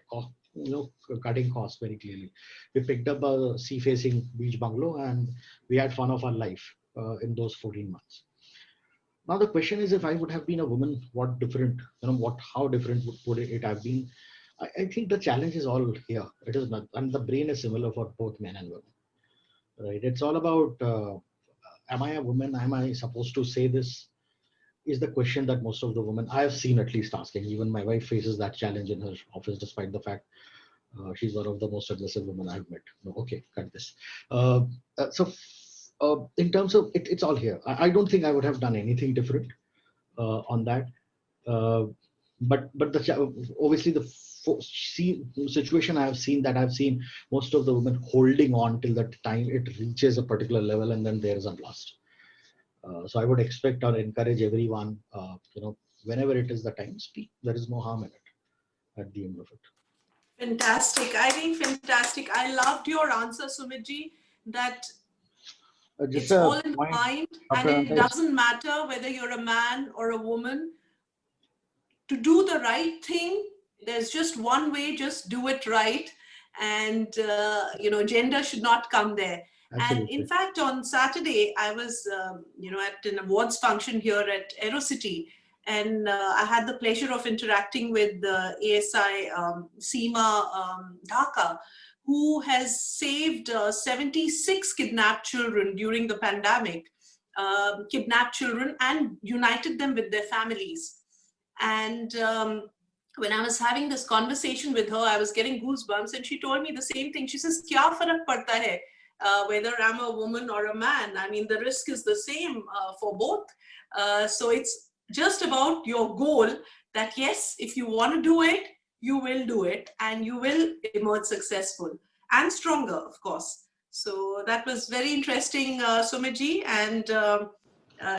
cutting costs very clearly. We picked up a sea-facing beach bungalow and we had fun of our life in those 14 months. Now the question is, if I would have been a woman, what different, how different would it have been? I think the challenge is all here. It is not, and the brain is similar for both men and women, right? It's all about, am I a woman? Am I supposed to say this? Is the question that most of the women I have seen at least asking. Even my wife faces that challenge in her office, despite the fact she's one of the most aggressive women I've met. No, okay, cut this. In terms of it's all here. I don't think I would have done anything different on that. But obviously the situation I've seen most of the women holding on till the time it reaches a particular level, and then there is a blast. So I would expect or encourage everyone, whenever it is the time, speak. There is no harm in it at the end of it. Fantastic. I think fantastic. I loved your answer, Sumitji, that it's all in the mind, and it doesn't matter whether you're a man or a woman. To do the right thing, there's just one way, just do it right. And, gender should not come there. Absolutely. And in fact, on Saturday, I was, at an awards function here at AeroCity, and I had the pleasure of interacting with the ASI Seema Dhaka, who has saved 76 kidnapped children during the pandemic, kidnapped children and united them with their families. And when I was having this conversation with her, I was getting goosebumps, and she told me the same thing. She says, "Kya farak padta hai, whether I'm a woman or a man? I mean, the risk is the same for both." So it's just about your goal, that yes, if you want to do it, you will do it, and you will emerge successful and stronger, of course. So that was very interesting, Sumitji. And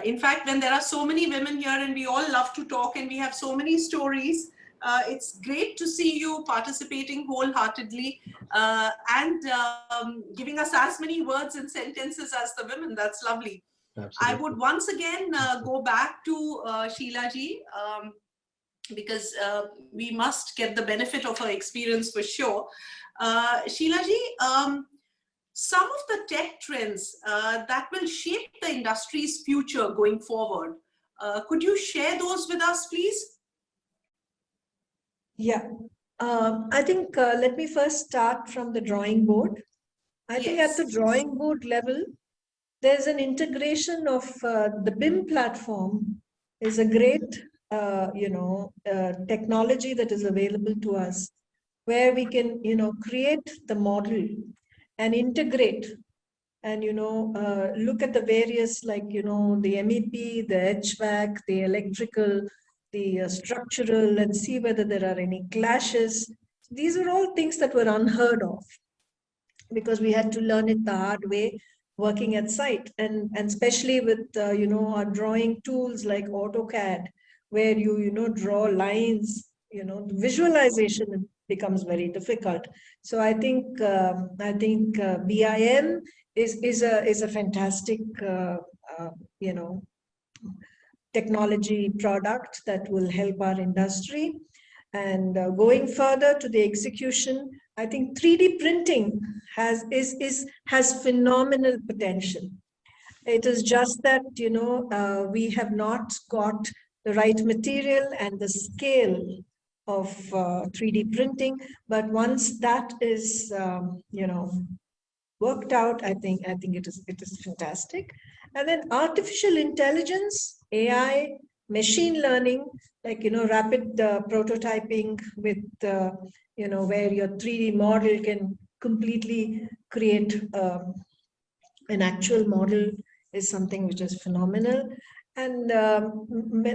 in fact, when there are so many women here and we all love to talk and we have so many stories, it's great to see you participating wholeheartedly and giving us as many words and sentences as the women. That's lovely. Absolutely. I would once again go back to Sheila ji, because we must get the benefit of her experience for sure. Sheila ji, some of the tech trends that will shape the industry's future going forward, could you share those with us, please? Yeah, I think let me first start from the drawing board. I think at the drawing board level, there's an integration of the BIM platform is a great, technology that is available to us, where we can, create the model and integrate and, look at the various, like, the MEP, the HVAC, the electrical, the structural, and see whether there are any clashes. These are all things that were unheard of, because we had to learn it the hard way working at site, and especially with our drawing tools like AutoCAD, where you draw lines, visualization becomes very difficult. So I think BIM is a fantastic technology product that will help our industry. And going further to the execution, I think 3D printing has phenomenal potential. It is just that we have not got the right material and the scale of 3D printing. But once that is worked out, I think it is fantastic. And then artificial intelligence, AI, machine learning, like rapid prototyping with where your 3D model can completely create an actual model is something which is phenomenal. And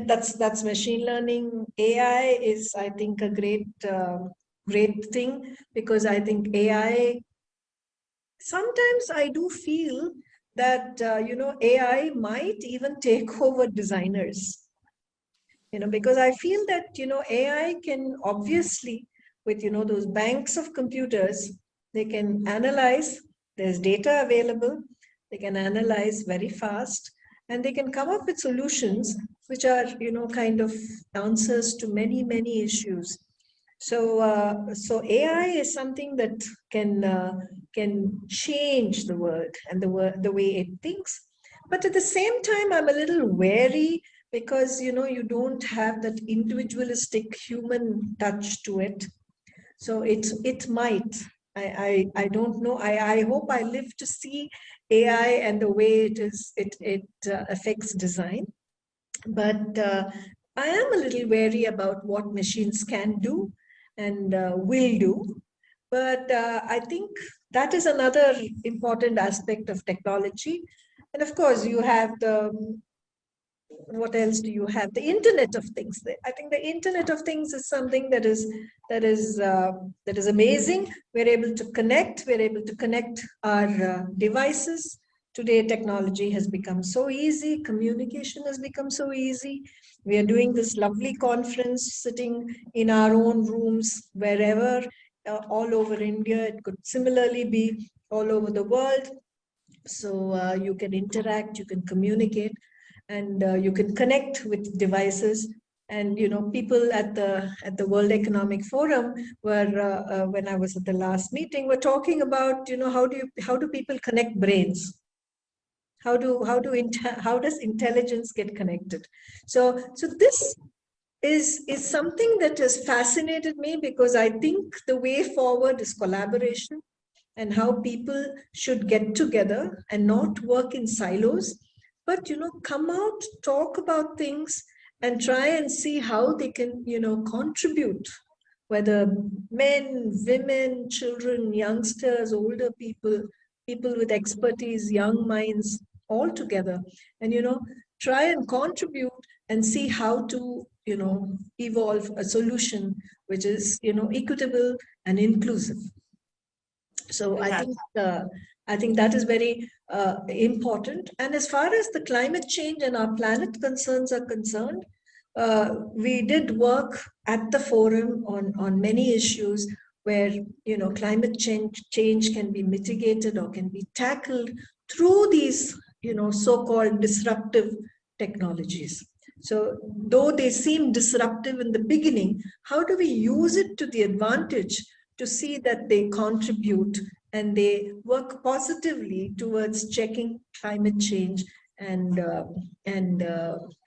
that's machine learning. AI is, I think, a great thing, because I think AI, sometimes I do feel that AI might even take over designers, because I feel that AI can obviously, with those banks of computers, they can analyze. There's data available. They can analyze very fast, and they can come up with solutions which are kind of answers to many issues. So so AI is something that can change the world and the way it thinks. But at the same time, I'm a little wary, because, you don't have that individualistic human touch to it. So it might, I don't know. I hope I live to see AI and the way it affects design. But I am a little wary about what machines can do and will do. But I think that is another important aspect of technology. And of course, you have what else do you have? The Internet of Things. I think the Internet of Things is something that is amazing. We're able to connect. We're able to connect our devices. Today, technology has become so easy. Communication has become so easy. We are doing this lovely conference, sitting in our own rooms, wherever, all over India. It could similarly be all over the world. So you can interact, you can communicate, and you can connect with devices. And people at the World Economic Forum were when I was at the last meeting, were talking about how do people connect brains? How does intelligence get connected? So this is something that has fascinated me, because I think the way forward is collaboration, and how people should get together and not work in silos, but come out, talk about things, and try and see how they can contribute, whether men, women, children, youngsters, older people, people with expertise, young minds, all together, and try and contribute and see how to evolve a solution which is equitable and inclusive. So I think that is very important. And as far as the climate change and our planet concerns are concerned, we did work at the forum on many issues where climate change can be mitigated or can be tackled through these so-called disruptive technologies. So though they seem disruptive in the beginning, how do we use it to the advantage to see that they contribute and they work positively towards checking climate change? And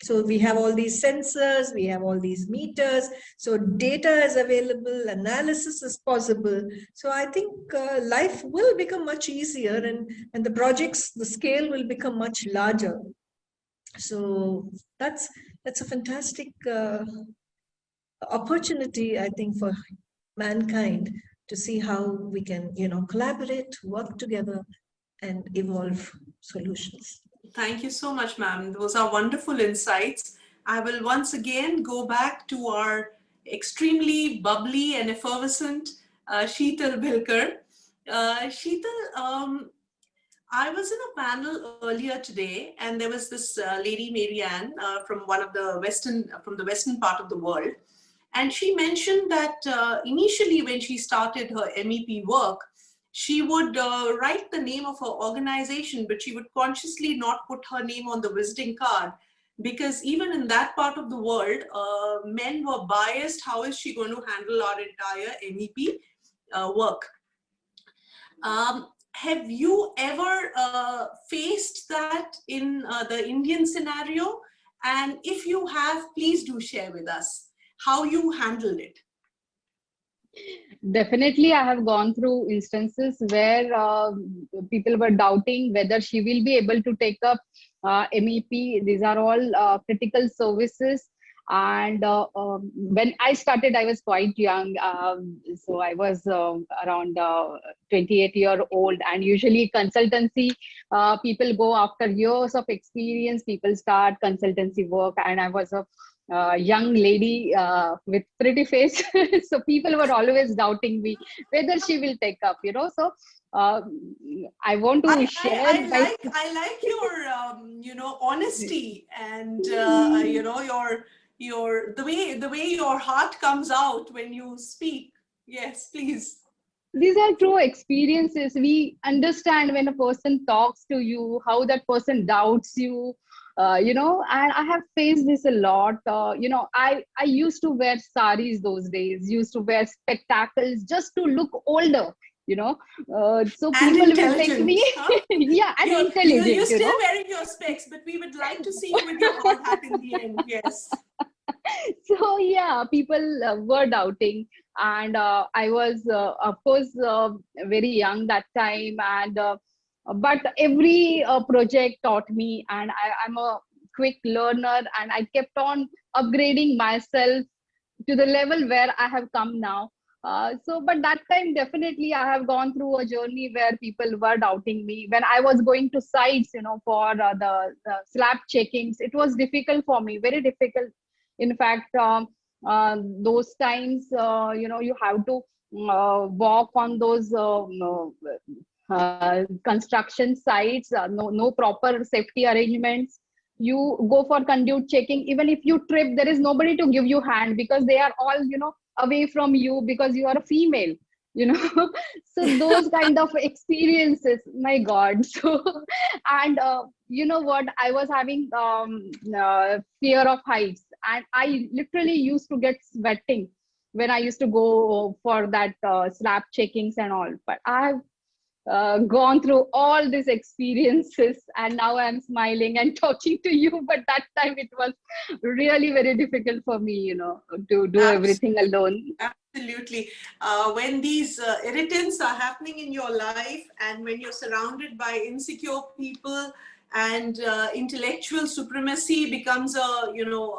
so we have all these sensors, we have all these meters, so data is available, analysis is possible. So I think life will become much easier, and the projects, the scale will become much larger. So that's a fantastic opportunity, I think, for mankind to see how we can collaborate, work together, and evolve solutions. Thank you so much, ma'am. Those are wonderful insights. I will once again go back to our extremely bubbly and effervescent Sheetal Bhilkar. Sheetal, I was in a panel earlier today, and there was this lady, Marianne, from the western part of the world. And she mentioned that initially when she started her MEP work, she would write the name of her organization, but she would consciously not put her name on the visiting card, because even in that part of the world, men were biased. How is she going to handle our entire MEP work? Have you ever faced that in the Indian scenario? And if you have, please do share with us how you handled it. Definitely, I have gone through instances where people were doubting whether she will be able to take up MEP. These are all critical services. And when I started, I was quite young. So I was around 28-year-old. And usually consultancy, people go after years of experience, people start consultancy work. And I was a young lady with pretty face. So people were always doubting me whether she will take up, So I want to share. I like your honesty and the way your heart comes out when you speak. Yes, please. These are true experiences. We understand when a person talks to you, how that person doubts you. And I have faced this a lot. I used to wear saris those days, used to wear spectacles just to look older. you know. So and people will think me, huh? yeah, and intelligent, you're still you know. wearing your specs, but we would like to see you with your hard hat in the end. Yes. So yeah, people were doubting, and I was of course very young that time, and but every project taught me, and I'm a quick learner, and I kept on upgrading myself to the level where I have come now. So, but that time definitely I have gone through a journey where people were doubting me. When I was going to sites, you know, for the slab checkings, it was difficult for me, very difficult. In fact, those times, you know, you have to walk on those construction sites, no proper safety arrangements. You go for conduit checking, even if you trip, there is nobody to give you hand, because they are all, you know, away from you because you are a female, you know. So those kind of experiences, my god. So and you know what, I was having fear of heights, and I literally used to get sweating when I used to go for that slab checkings and all. But I have gone through all these experiences, and now I'm smiling and talking to you, but that time it was really very difficult for me, you know, to do everything alone. Absolutely. When these irritants are happening in your life, and when you're surrounded by insecure people, and intellectual supremacy becomes a, you know,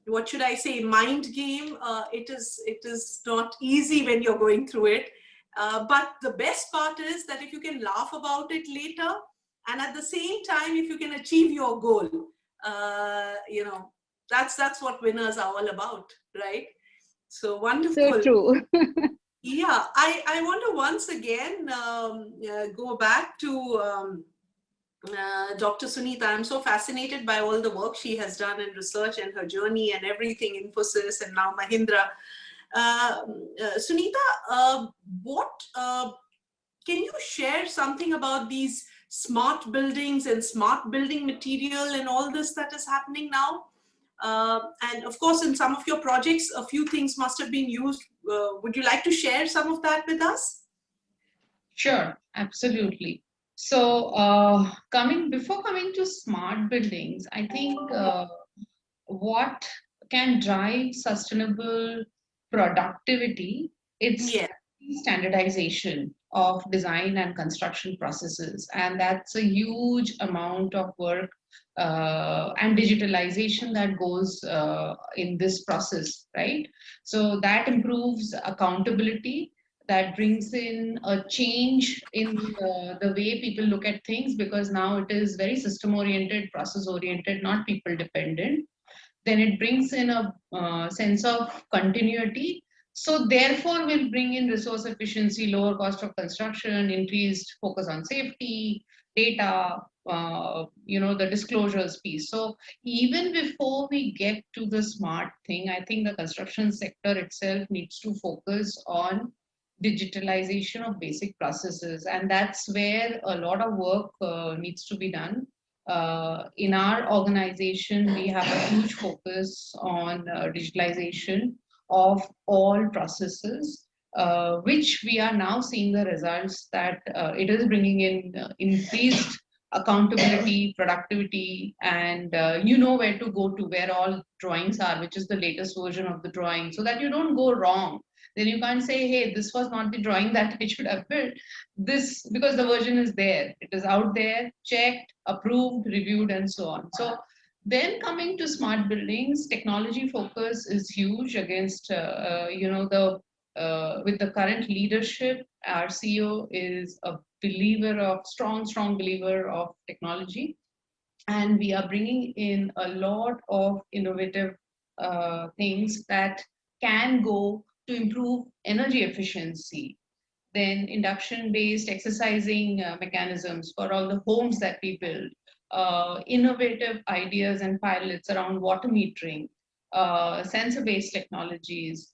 what should I say, mind game. It is not easy when you're going through it. But the best part is that if you can laugh about it later, and at the same time, if you can achieve your goal, you know, that's what winners are all about, right? So wonderful. So true. Yeah, I want to once again go back to Dr. Sunita. I'm so fascinated by all the work she has done in research and her journey and everything, Infosys and now Mahindra. Sunita, can you share something about these smart buildings and smart building material and all this that is happening now? And of course, in some of your projects, a few things must have been used. Would you like to share some of that with us? Sure, absolutely. So before coming to smart buildings, I think what can drive sustainable productivity, it's standardization of design and construction processes, and that's a huge amount of work and digitalization that goes in this process, right? So that improves accountability, that brings in a change in the way people look at things, because now it is very system oriented, process oriented, not people dependent. Then it brings in a sense of continuity. So therefore, we'll bring in resource efficiency, lower cost of construction, increased focus on safety, data, the disclosures piece. So even before we get to the smart thing, I think the construction sector itself needs to focus on digitalization of basic processes. And that's where a lot of work needs to be done. In our organization, we have a huge focus on digitalization of all processes, which we are now seeing the results that it is bringing in increased accountability, productivity, and you know where to go to, where all drawings are, which is the latest version of the drawing, so that you don't go wrong. Then you can't say, hey, this was not the drawing that I should have built. This, because the version is there, it is out there, checked, approved, reviewed, and so on. So then coming to smart buildings, technology focus is huge against, with the current leadership. Our CEO is a believer of, strong believer of technology. And we are bringing in a lot of innovative things that can go to improve energy efficiency. Then induction-based exercising mechanisms for all the homes that we build, innovative ideas and pilots around water metering, sensor-based technologies,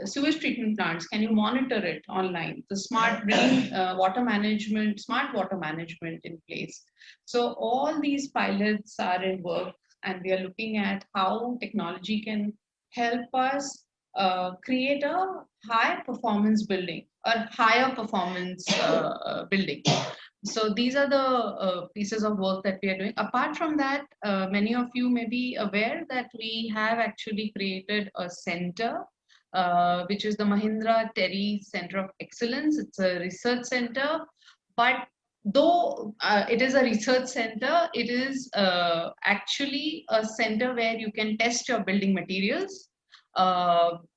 sewage treatment plants. Can you monitor it online? The smart bringing water management, smart water management in place. So all these pilots are in work, and we are looking at how technology can help us create a high performance building or higher performance building. So these are the pieces of work that we are doing. Apart from that, many of you may be aware that we have actually created a center, which is the Mahindra Terry Center of Excellence. It's a research center, but though it is a research center, it is actually a center where you can test your building materials.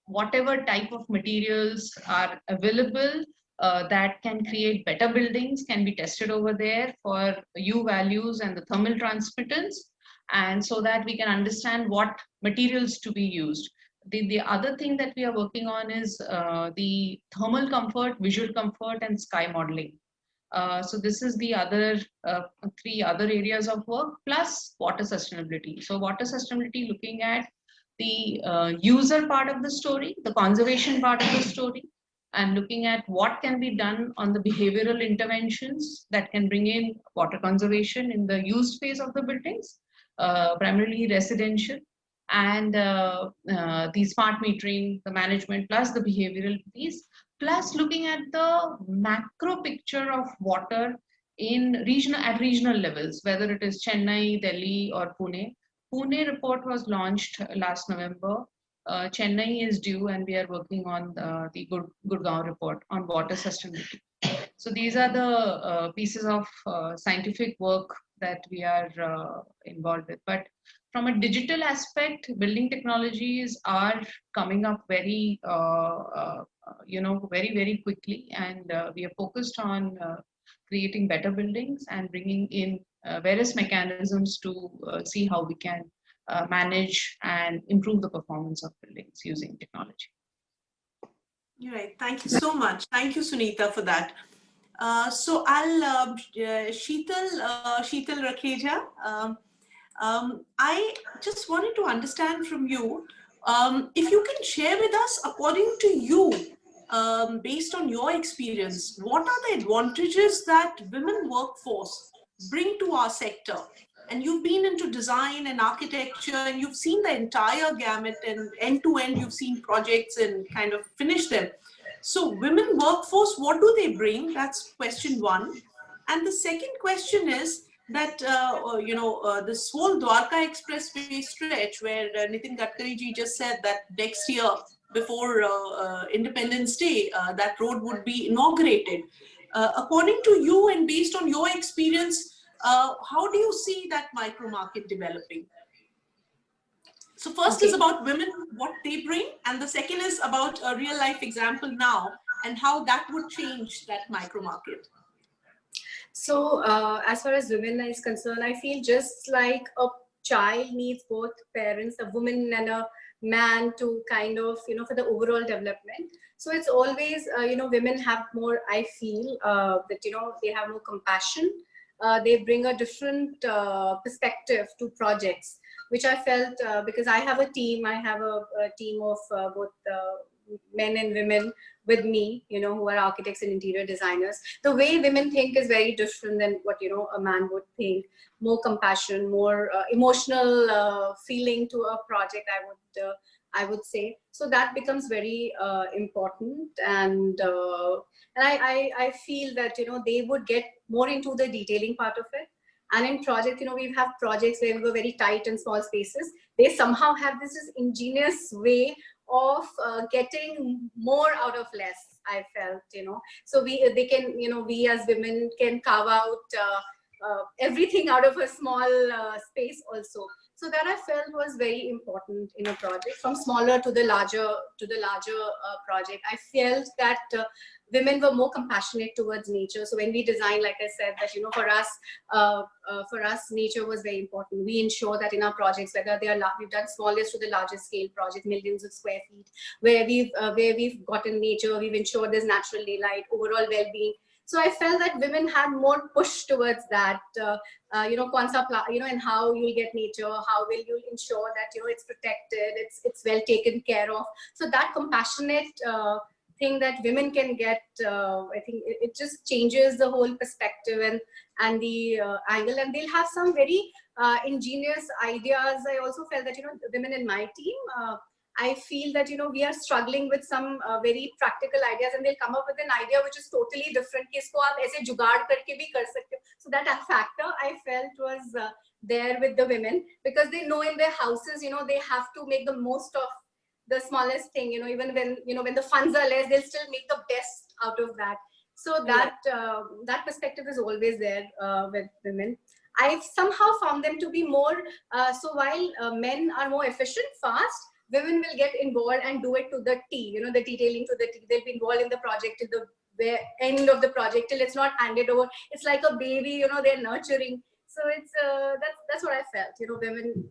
Whatever type of materials are available that can create better buildings can be tested over there for U values and the thermal transmittance, and so that we can understand what materials to be used. The other thing that we are working on is the thermal comfort, visual comfort, and sky modeling. So this is the other three other areas of work, plus water sustainability. So water sustainability, looking at the user part of the story, the conservation part of the story, and looking at what can be done on the behavioral interventions that can bring in water conservation in the used phase of the buildings, primarily residential, and the smart metering, the management, plus the behavioral piece, plus looking at the macro picture of water in regional levels, whether it is Chennai, Delhi, or Pune. Pune report was launched last November. Chennai is due, and we are working on the Gurgaon report on water sustainability. So these are the pieces of scientific work that we are involved with. But from a digital aspect, building technologies are coming up very, very quickly, and we are focused on creating better buildings and bringing in various mechanisms to see how we can manage and improve the performance of buildings using technology. Right. Thank you so much. Thank you, Sunita, for that. So I'll Sheetal Rakheja. I just wanted to understand from you, if you can share with us, according to you, based on your experience, what are the advantages that women workforce bring to our sector? And you've been into design and architecture, and you've seen the entire gamut, and end to end, you've seen projects and kind of finished them. So women workforce, what do they bring? That's question one. And the second question is that, this whole Dwarka Expressway stretch where Nitin Gadkari ji just said that next year, before Independence Day, that road would be inaugurated. According to you and based on your experience, how do you see that micro market developing? So first is about women, what they bring, and the second is about a real life example now and how that would change that micro market. So as far as women is concerned, I feel just like a child needs both parents, a woman and a man, to kind of, for the overall development. So it's always, women have more, I feel that, they have more compassion. They bring a different perspective to projects, which I felt because I have a team, I have a team of both men and women with me, who are architects and interior designers. The way women think is very different than what, a man would think. More compassion, more emotional feeling to a project, I would say. So that becomes very important, and I feel that, they would get more into the detailing part of it. And in project, we have projects where we were very tight and small spaces. They somehow have this ingenious way of getting more out of less, I felt, So they can, we as women can carve out everything out of a small space also. So that I felt was very important in a project, from smaller to the larger project. I felt that women were more compassionate towards nature. So when we design, like I said, that for us, nature was very important. We ensure that in our projects, whether they are we've done smallest to the largest scale project, millions of square feet, where we've gotten nature, we've ensured there's natural daylight, overall well-being. So I felt that women had more push towards that, and how you'll get nature, how will you ensure that, it's protected, it's well taken care of. So that compassionate thing that women can get, I think it just changes the whole perspective and the angle, and they'll have some very ingenious ideas. I also felt that, women in my team, I feel that, you know, we are struggling with some very practical ideas, and they'll come up with an idea which is totally different. So that factor I felt was there with the women, because they know in their houses, you know, they have to make the most of the smallest thing, you know, even when, you know, when the funds are less, they'll still make the best out of that. So that that perspective is always there with women. I've somehow found them to be more, so while men are more efficient, fast, women will get involved and do it to the T, you know, the detailing to the T. They'll be involved in the project to the end of the project till it's not handed over. It's like a baby, you know, they're nurturing. So it's that's what I felt, you know, women,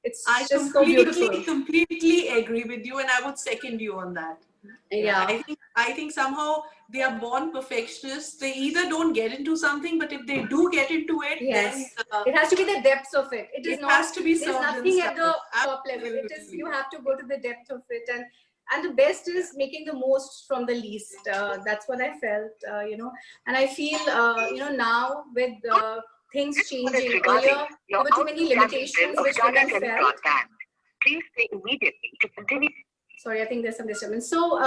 it's I just so beautiful. completely agree with you, and I would second you on that. Yeah. I think somehow they are born perfectionists. They either don't get into something, but if they do get into it, then it has to be the depths of it. It is not, has to be there's nothing at the top level. It is, you have to go to the depth of it, and the best is making the most from the least. That's what I felt, you know, and I feel, you know, now with things changing, earlier there were too many limitations which women felt. Please stay immediately to continue. Sorry, I think there's some disturbance. So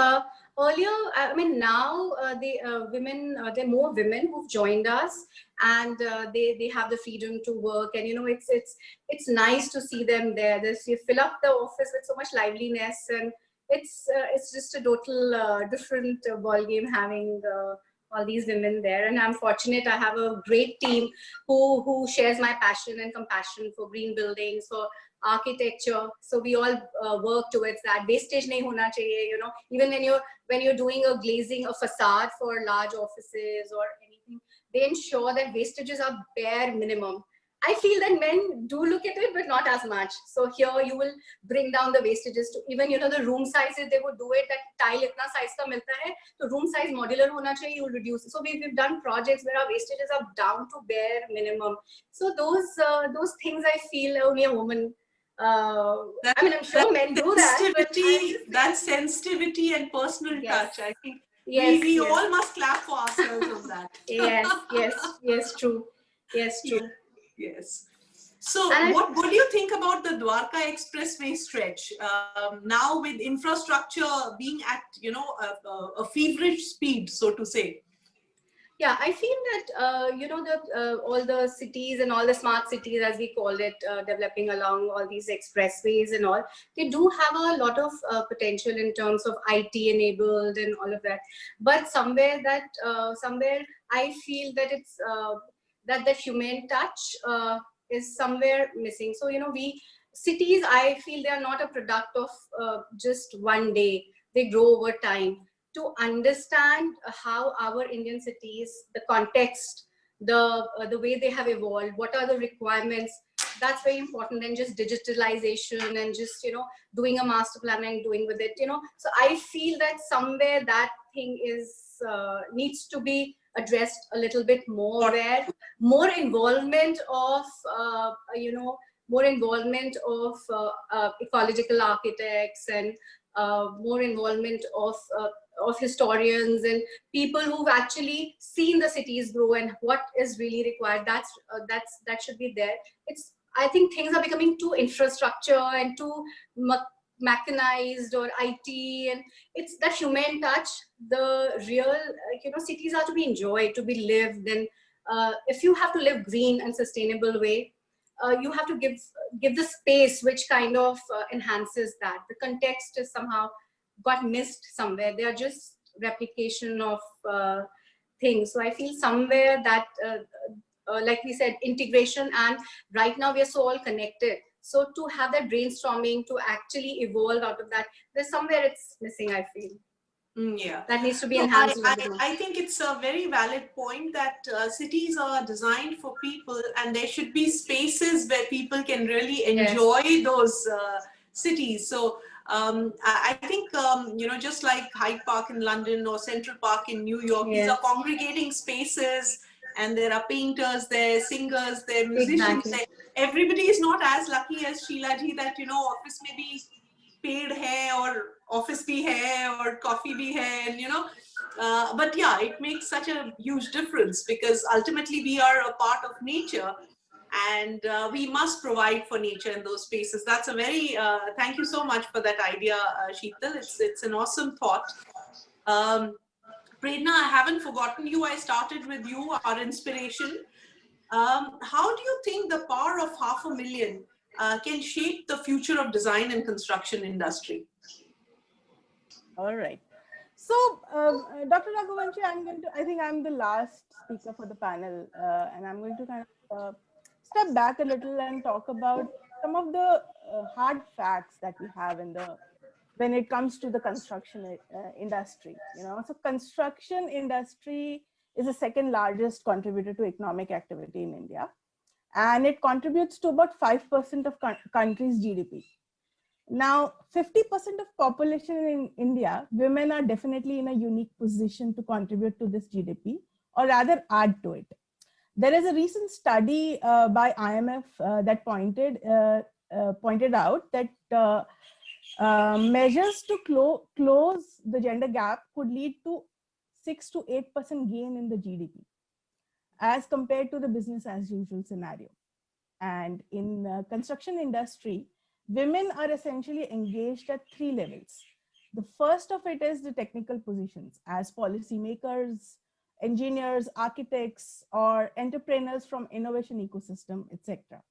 earlier, I mean, now the women, there are more women who've joined us, and they have the freedom to work, and you know, it's nice to see them there. You fill up the office with so much liveliness, and it's just a total different ball game having all these women there. And I'm fortunate I have a great team who shares my passion and compassion for green buildings, for architecture. So we all work towards that. Wastage nahi hona chahiye, you know, even when you're doing a glazing, a facade for large offices or anything, they ensure that wastages are bare minimum. I feel that men do look at it, but not as much. So here you will bring down the wastages to even, you know, the room sizes, they would do it that tile itna size ka milta hai, so room size modular hona chahiye, you will reduce it. So we've done projects where our wastages are down to bare minimum. So those things I feel only a woman, I mean, I'm sure men do that. But that sensitivity and personal touch, I think we all must clap for ourselves on that. Yes, true. Yes, true. Yes. So what do you think about the Dwarka Expressway stretch? Now with infrastructure being at, you know, a feverish speed, so to say. Yeah, I feel that, you know, all the cities and all the smart cities, as we call it, developing along all these expressways and all, they do have a lot of potential in terms of IT enabled and all of that. But somewhere I feel that it's, that the human touch is somewhere missing. So, you know, cities, I feel they are not a product of just one day. They grow over time. To understand how our Indian cities, the context, the way they have evolved, what are the requirements, that's very important than just digitalization and just, you know, doing a master plan and doing with it, you know. So I feel that somewhere that thing is needs to be addressed a little bit more, where more involvement of, you know, more involvement of ecological architects and more involvement of historians and people who've actually seen the cities grow and what is really required. That should be there. I think things are becoming too infrastructure and too mechanized or IT, and it's that human touch. The real, you know, cities are to be enjoyed, to be lived, and if you have to live green and sustainable way, you have to give the space which kind of enhances that. The context is somehow got missed somewhere. They are just replication of things. So I feel somewhere that, like we said, integration, and right now we are so all connected. So to have that brainstorming, to actually evolve out of that, there's somewhere it's missing, I feel. Yeah, that needs to be enhanced. I think it's a very valid point that cities are designed for people, and there should be spaces where people can really enjoy those cities. So I think, you know, just like Hyde Park in London or Central Park in New York, these are congregating spaces, and there are painters there, singers there, musicians there. Everybody is not as lucky as Sheila ji that, you know, office may be paid hai or office bhi hai or coffee bhi hai, and you know, but yeah, it makes such a huge difference because ultimately we are a part of nature, and we must provide for nature in those spaces. That's a very, thank you so much for that idea, Sheetal. It's an awesome thought. Prerna, I haven't forgotten you. I started with you, our inspiration. How do you think the power of 500,000 can shape the future of design and construction industry? All right. So, Dr. Raghuvanshi, I think I'm the last speaker for the panel, and I'm going to kind of step back a little and talk about some of the hard facts that we have when it comes to the construction industry. So construction industry is the second largest contributor to economic activity in India, and it contributes to about 5% of country's GDP. Now, 50% of population in India, women are definitely in a unique position to contribute to this GDP, or rather add to it. There is a recent study by IMF that pointed out that measures to close the gender gap could lead to 6 to 8% gain in the GDP as compared to the business as usual scenario. And in construction industry, women are essentially engaged at 3 levels. The first of it is the technical positions as policymakers, engineers, architects, or entrepreneurs from innovation ecosystem, etc.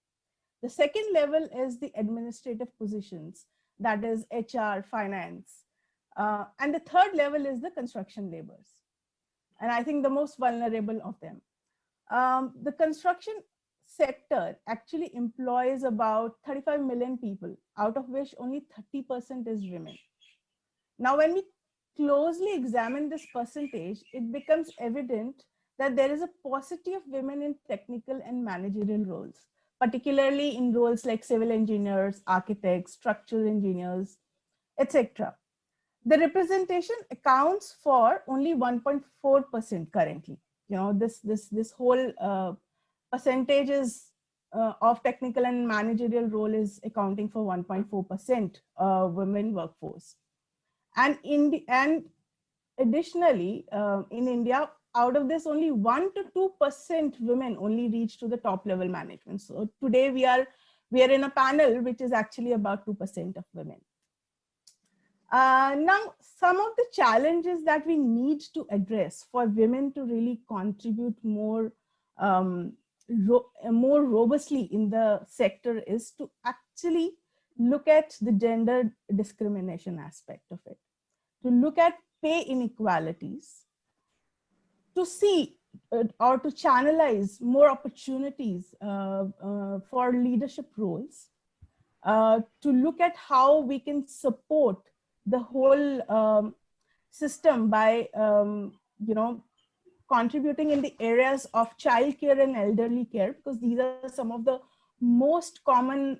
The second level is the administrative positions, that is HR, finance. And the third level is the construction laborers. And I think the most vulnerable of them. The construction sector actually employs about 35 million people, out of which only 30% is women. Now, when we closely examine this percentage, it becomes evident that there is a paucity of women in technical and managerial roles, particularly in roles like civil engineers, architects, structural engineers, etc. The representation accounts for only 1.4% currently. This whole percentages of technical and managerial role is accounting for 1.4% women workforce. And additionally, in India, out of this, only 1 to 2% women only reach to the top level management. So today we are in a panel which is actually about 2% of women. Now, some of the challenges that we need to address for women to really contribute more robustly in the sector is to actually look at the gender discrimination aspect of it, to look at pay inequalities, to see or to channelize more opportunities for leadership roles, to look at how we can support the whole system by contributing in the areas of childcare and elderly care, because these are some of the most common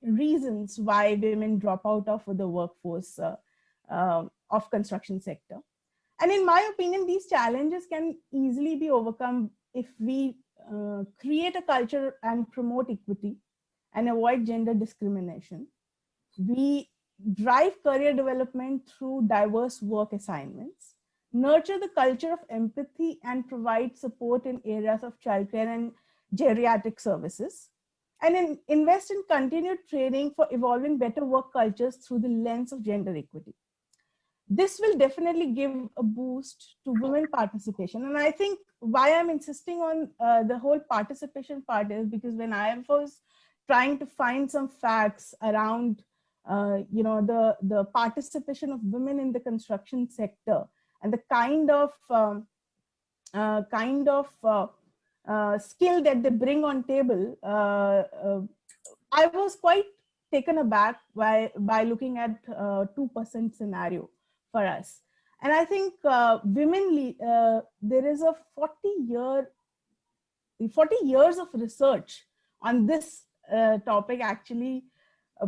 reasons why women drop out of the workforce of construction sector. And in my opinion, these challenges can easily be overcome if we create a culture and promote equity and avoid gender discrimination. We drive career development through diverse work assignments, nurture the culture of empathy, and provide support in areas of childcare and geriatric services, and invest in continued training for evolving better work cultures through the lens of gender equity. This will definitely give a boost to women participation. And I think why I'm insisting on the whole participation part is because when I was trying to find some facts around the participation of women in the construction sector and the kind of skill that they bring on table, I was quite taken aback by looking at 2% scenario for us. And I think there is a 40 years of research on this topic actually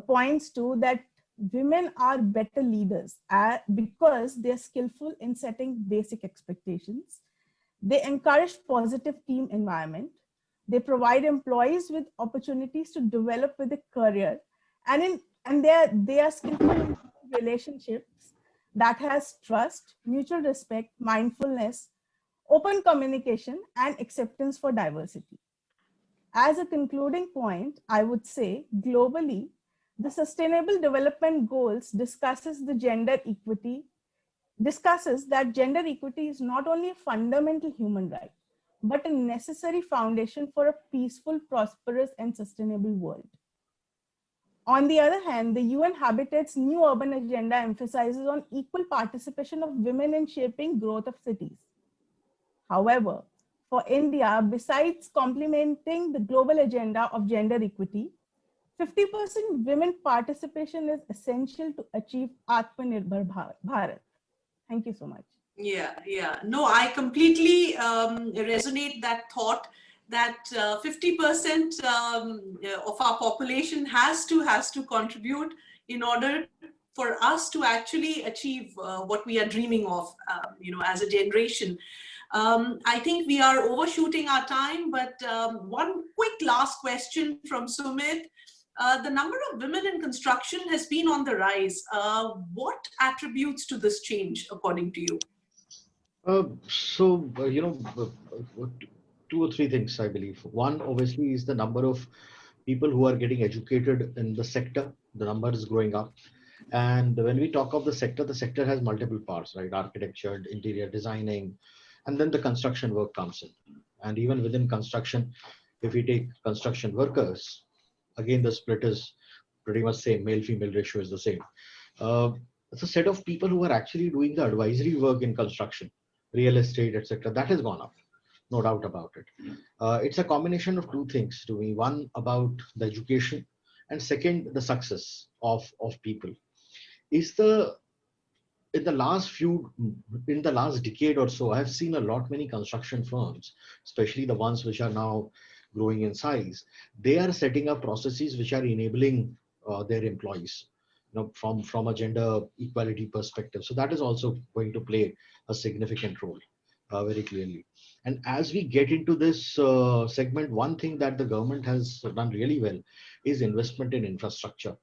points to that women are better leaders because they're skillful in setting basic expectations. They encourage positive team environment. They provide employees with opportunities to develop with a career, and they are skillful in relationships that has trust, mutual respect, mindfulness, open communication, and acceptance for diversity. As a concluding point, I would say globally, the Sustainable Development Goals discusses that gender equity is not only a fundamental human right, but a necessary foundation for a peaceful, prosperous, and sustainable world. On the other hand, the UN Habitat's new urban agenda emphasizes on equal participation of women in shaping growth of cities. However, for India, besides complementing the global agenda of gender equity, 50% women participation is essential to achieve Atmanirbhar Bharat. Thank you so much. Yeah. No, I completely resonate that thought that 50% of our population has to contribute in order for us to actually achieve what we are dreaming of, as a generation. I think we are overshooting our time, but one quick last question from Sumit. The number of women in construction has been on the rise. What attributes to this change, according to you? Two or three things, I believe. One, obviously, is the number of people who are getting educated in the sector. The number is growing up. And when we talk of the sector has multiple parts, right? Architecture, interior designing, and then the construction work comes in. And even within construction, if we take construction workers, again, the split is pretty much same. Male-female ratio is the same. It's a set of people who are actually doing the advisory work in construction, real estate, etc. That has gone up, no doubt about it. It's a combination of two things to me. One, about the education, and second, the success of people. In the last decade or so, I've seen many construction firms, especially the ones which are now growing in size. They are setting up processes which are enabling their employees, from a gender equality perspective. So that is also going to play a significant role, very clearly. And as we get into this segment, one thing that the government has done really well is investment in infrastructure.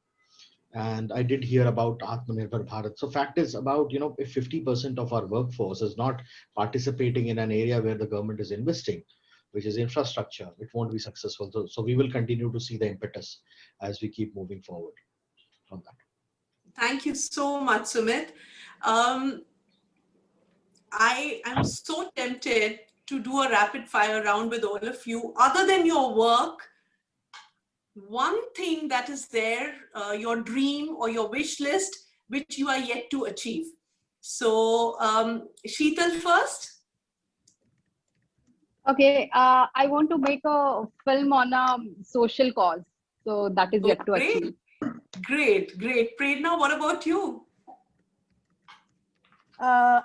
And I did hear about Atmanirbhar Bharat. So fact is about, if 50% of our workforce is not participating in an area where the government is investing, which is infrastructure, it won't be successful. So we will continue to see the impetus as we keep moving forward on that. Thank you so much, Sumit. I am so tempted to do a rapid fire round with all of you. Other than your work, one thing that is there, your dream or your wish list, which you are yet to achieve. So, Sheetal first. Okay, I want to make a film on a social cause. So that is yet to achieve. Great. Prerna, what about you? I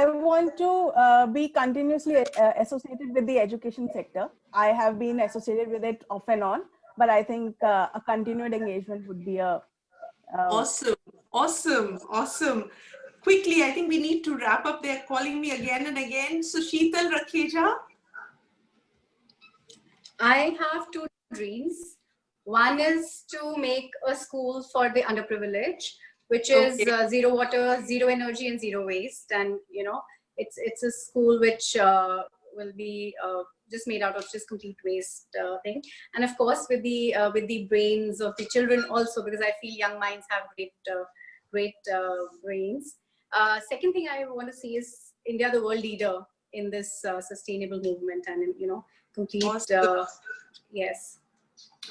want to be continuously associated with the education sector. I have been associated with it off and on, but I think a continued engagement would be a... Awesome. Quickly, I think we need to wrap up. They're calling me again and again. So Sheetal, Rakheja? I have two dreams. One is to make a school for the underprivileged, which is zero water, zero energy, and zero waste. And it's a school which will be just made out of just complete waste thing. And of course, with the brains of the children also, because I feel young minds have great brains. Second thing I want to see is India the world leader in this sustainable movement, and complete. Awesome. Yes.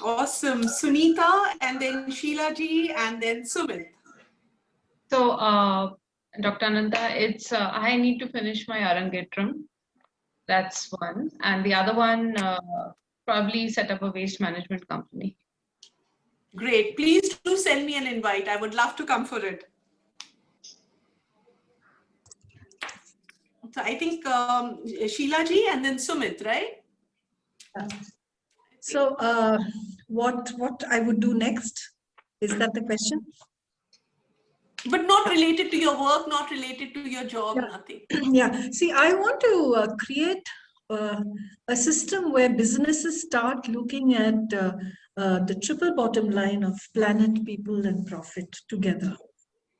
Awesome. Sunita, and then Sheila ji, and then Sumit. So, Dr. Ananta, it's I need to finish my Arangetram. That's one. And the other one, probably set up a waste management company. Great. Please do send me an invite. I would love to come for it. So I think Sheila ji and then Sumit, right? So what I would do next? Is that the question? But not related to your work, not related to your job, nothing. Yeah. See, I want to create a system where businesses start looking at the triple bottom line of planet, people, and profit together,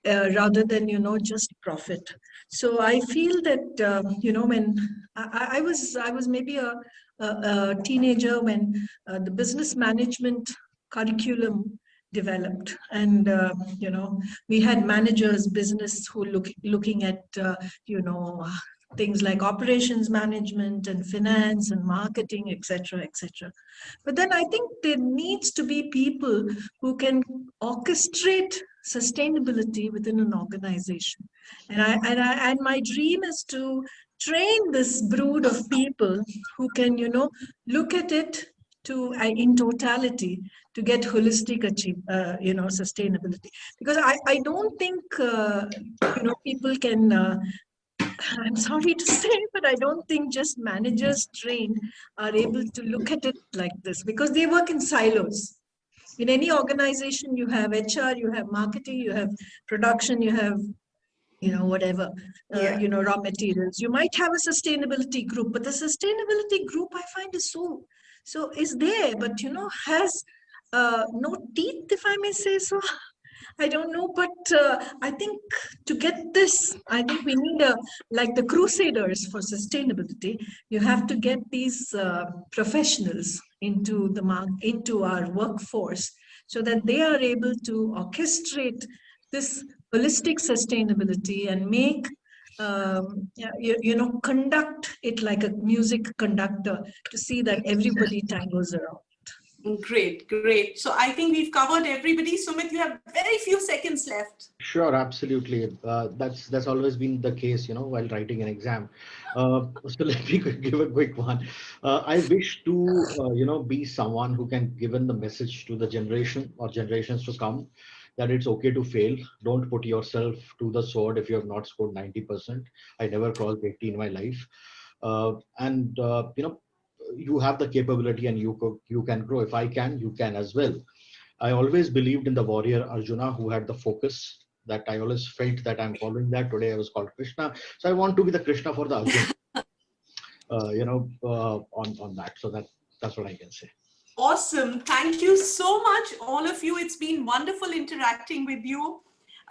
rather than just profit. So I feel that, when I was maybe a teenager when the business management curriculum developed, and we had managers business who looking at things like operations management and finance and marketing, etc., etc. But then I think there needs to be people who can orchestrate sustainability within an organization, and my dream is to train this brood of people who can look at it to in totality to get holistic sustainability, because I don't think people can I'm sorry to say, but I don't think just managers trained are able to look at it like this, because they work in silos. In any organization, you have HR, you have marketing, you have production, you have whatever, raw materials. You might have a sustainability group, but the sustainability group I find is is there, but has no teeth, if I may say so. I don't know, but I think to get this, I think we need like the crusaders for sustainability. You have to get these professionals into our workforce, so that they are able to orchestrate this holistic sustainability and make conduct it like a music conductor to see that everybody tangles around. Great, great. So I think we've covered everybody. Sumit, you have very few seconds left. Sure, absolutely. That's always been the case, while writing an exam. So let me give a quick one. I wish to, be someone who can give in the message to the generation or generations to come that it's okay to fail. Don't put yourself to the sword if you have not scored 90%. I never crossed 80 in my life. You have the capability and you can grow. If I can, you can as well. I always believed in the warrior Arjuna who had the focus, that I always felt that I'm following that. Today I was called Krishna. So I want to be the Krishna for the Arjuna, on that. So that's what I can say. Awesome. Thank you so much, all of you. It's been wonderful interacting with you.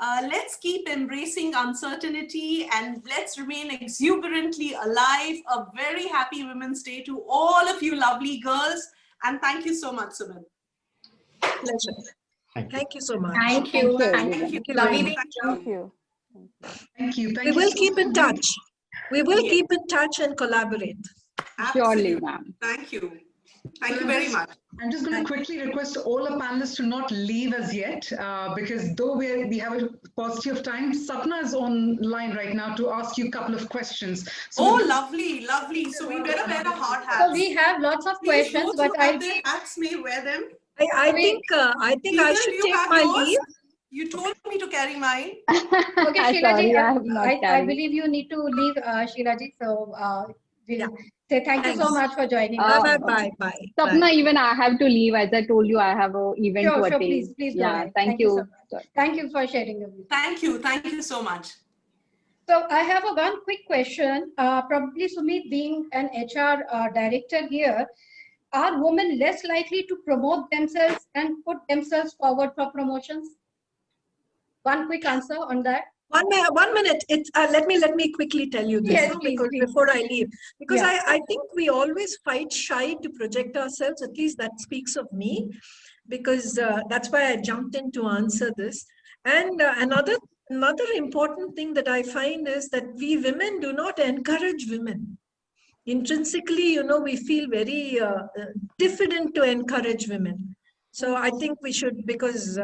Let's keep embracing uncertainty and let's remain exuberantly alive. A very happy Women's Day to all of you lovely girls. And thank you so much, Sumit. Pleasure. Thank you so much. Thank you. Thank you. Thank you. Thank you. We will keep in touch. We will keep in touch and collaborate. Surely, ma'am. Thank you. Thank you very much. I'm just going to quickly request all our panelists to not leave as yet, because though we have a paucity of time, Sapna is online right now to ask you a couple of questions. So lovely, lovely. So we better wear the hard hats. So we have lots of questions, Those but who have their hats may wear them. I think I should take my leave. You told me to carry mine. Okay, Sheila ji, Sorry, I believe you need to leave, Sheila ji. So we'll say thank you so much for joining us. Bye. Sapna, even I have to leave. As I told you, I have an event to attend. Please go Yeah, ahead. thank you. So thank you for sharing your views. Thank you so much. So I have one quick question. Probably Sumit, being an HR director here, are women less likely to promote themselves and put themselves forward for promotions? One quick answer on that. 1 minute. It's let me quickly tell you this, Yes, please. before I leave, because I think we always fight shy to project ourselves. At least that speaks of me, because that's why I jumped in to answer this. And another important thing that I find is that we women do not encourage women. Intrinsically, we feel very diffident to encourage women. So I think we should, because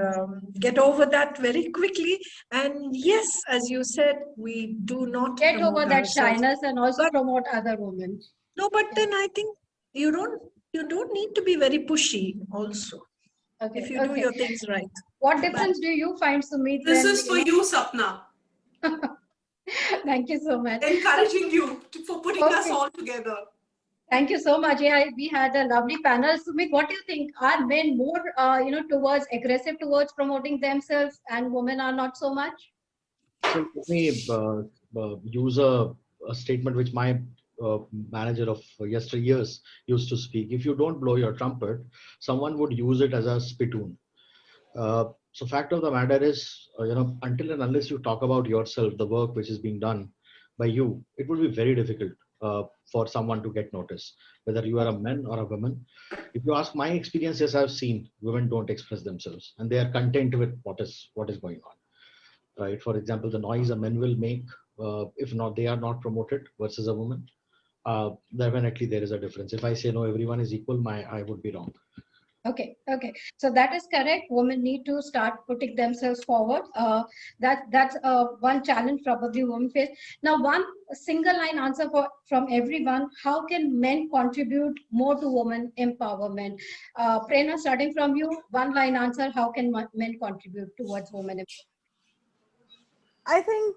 get over that very quickly. And yes, as you said, we do not get over that shyness and also promote other women. No, but then I think you don't need to be very pushy also. Okay, if you do your things right. What difference do you find, Sumit? This is for you, Sapna. Thank you so much. Encouraging you for putting us all together. Thank you so much. Yeah, we had a lovely panel. Sumit, what do you think? Are men more, towards aggressive towards promoting themselves, and women are not so much? So let me use a statement which my manager of yesteryears used to speak. If you don't blow your trumpet, someone would use it as a spittoon. So fact of the matter is, until and unless you talk about yourself, the work which is being done, by you, it would be very difficult for someone to get noticed, whether you are a man or a woman. If you ask my experiences, I've seen women don't express themselves and they are content with what is going on. Right? For example, the noise a man will make, if not they are not promoted versus a woman, definitely there is a difference. If I say no, everyone is equal, I would be wrong. Okay. So that is correct. Women need to start putting themselves forward. That's one challenge probably women face. Now, one single line answer from everyone: how can men contribute more to women empowerment? Prerna, starting from you, one line answer: how can men contribute towards women empowerment? I think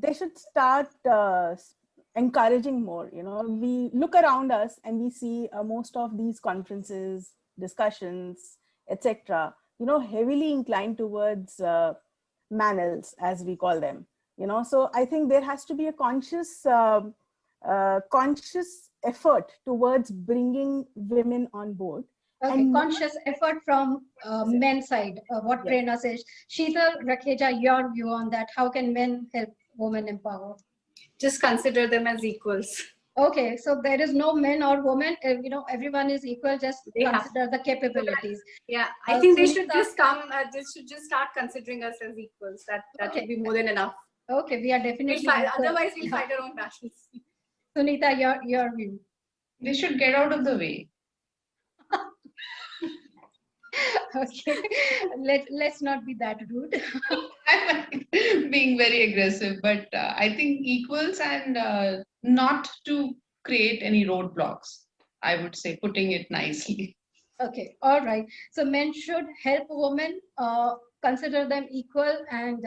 they should start encouraging more. We look around us and we see most of these conferences, discussions, etc., heavily inclined towards manels, as we call them. So I think there has to be a conscious effort towards bringing women on board. Okay, and conscious effort from men's side, what Prerna says. Sheetal, Rakheja, your view on that. How can men help women empower? Just consider them as equals. Okay, so there is no men or women, everyone is equal, just consider the capabilities. Yeah, I think they should just start considering us as equals. That would be more than enough. Okay, we are definitely otherwise we'll fight our own battles. Sunita, your view. They should get out of the way. Okay, let's not be that rude. I'm being very aggressive, but I think equals and not to create any roadblocks. I would say, putting it nicely. Okay, all right. So men should help women, consider them equal, and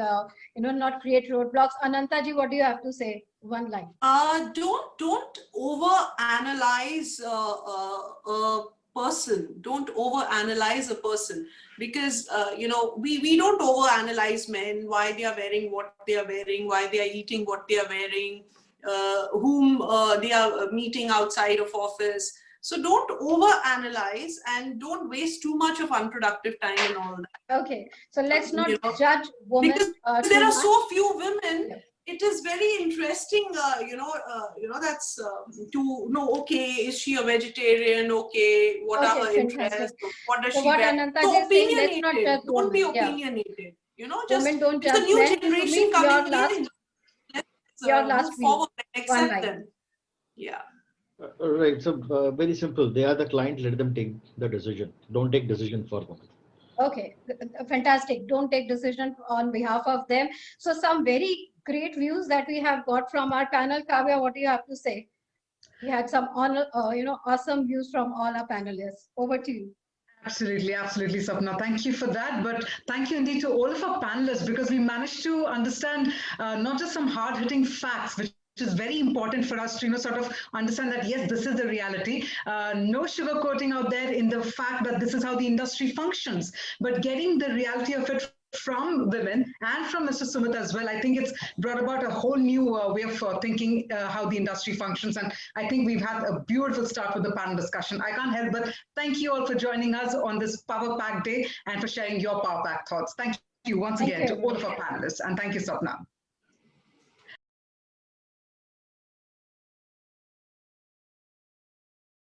not create roadblocks. Ananta ji, what do you have to say? One line. Don't overanalyze a person. Don't overanalyze a person, because we don't overanalyze men, why they are wearing what they are wearing, why they are eating what they are wearing, whom they are meeting outside of office. So don't overanalyze and don't waste too much of unproductive time and all that. Okay, so let's not judge women. Because there are so few women. Yeah. It is very interesting, that's to know, okay, is she a vegetarian? Okay, what are her interests? What does she wear? So opinionated, don't be opinionated. Just women don't it's a new generation coming in. Let's move forward and accept them. Yeah. Right. So very simple. They are the client. Let them take the decision. Don't take decision for women. Okay, fantastic. Don't take decision on behalf of them. So some very great views that we have got from our panel. Kavya, what do you have to say? We had some awesome views from all our panelists. Over to you. Absolutely, Sapna. Thank you for that. But thank you indeed to all of our panelists, because we managed to understand not just some hard-hitting facts, which is very important for us to sort of understand that, yes, this is the reality. No sugarcoating out there in the fact that this is how the industry functions, but getting the reality of it from women and from Mr. Sumit as well. I think it's brought about a whole new way of thinking how the industry functions. And I think we've had a beautiful start with the panel discussion. I can't help but thank you all for joining us on this Power Pack Day and for sharing your Power Pack thoughts. Thank you once again to all of our panelists. And thank you, Sapna.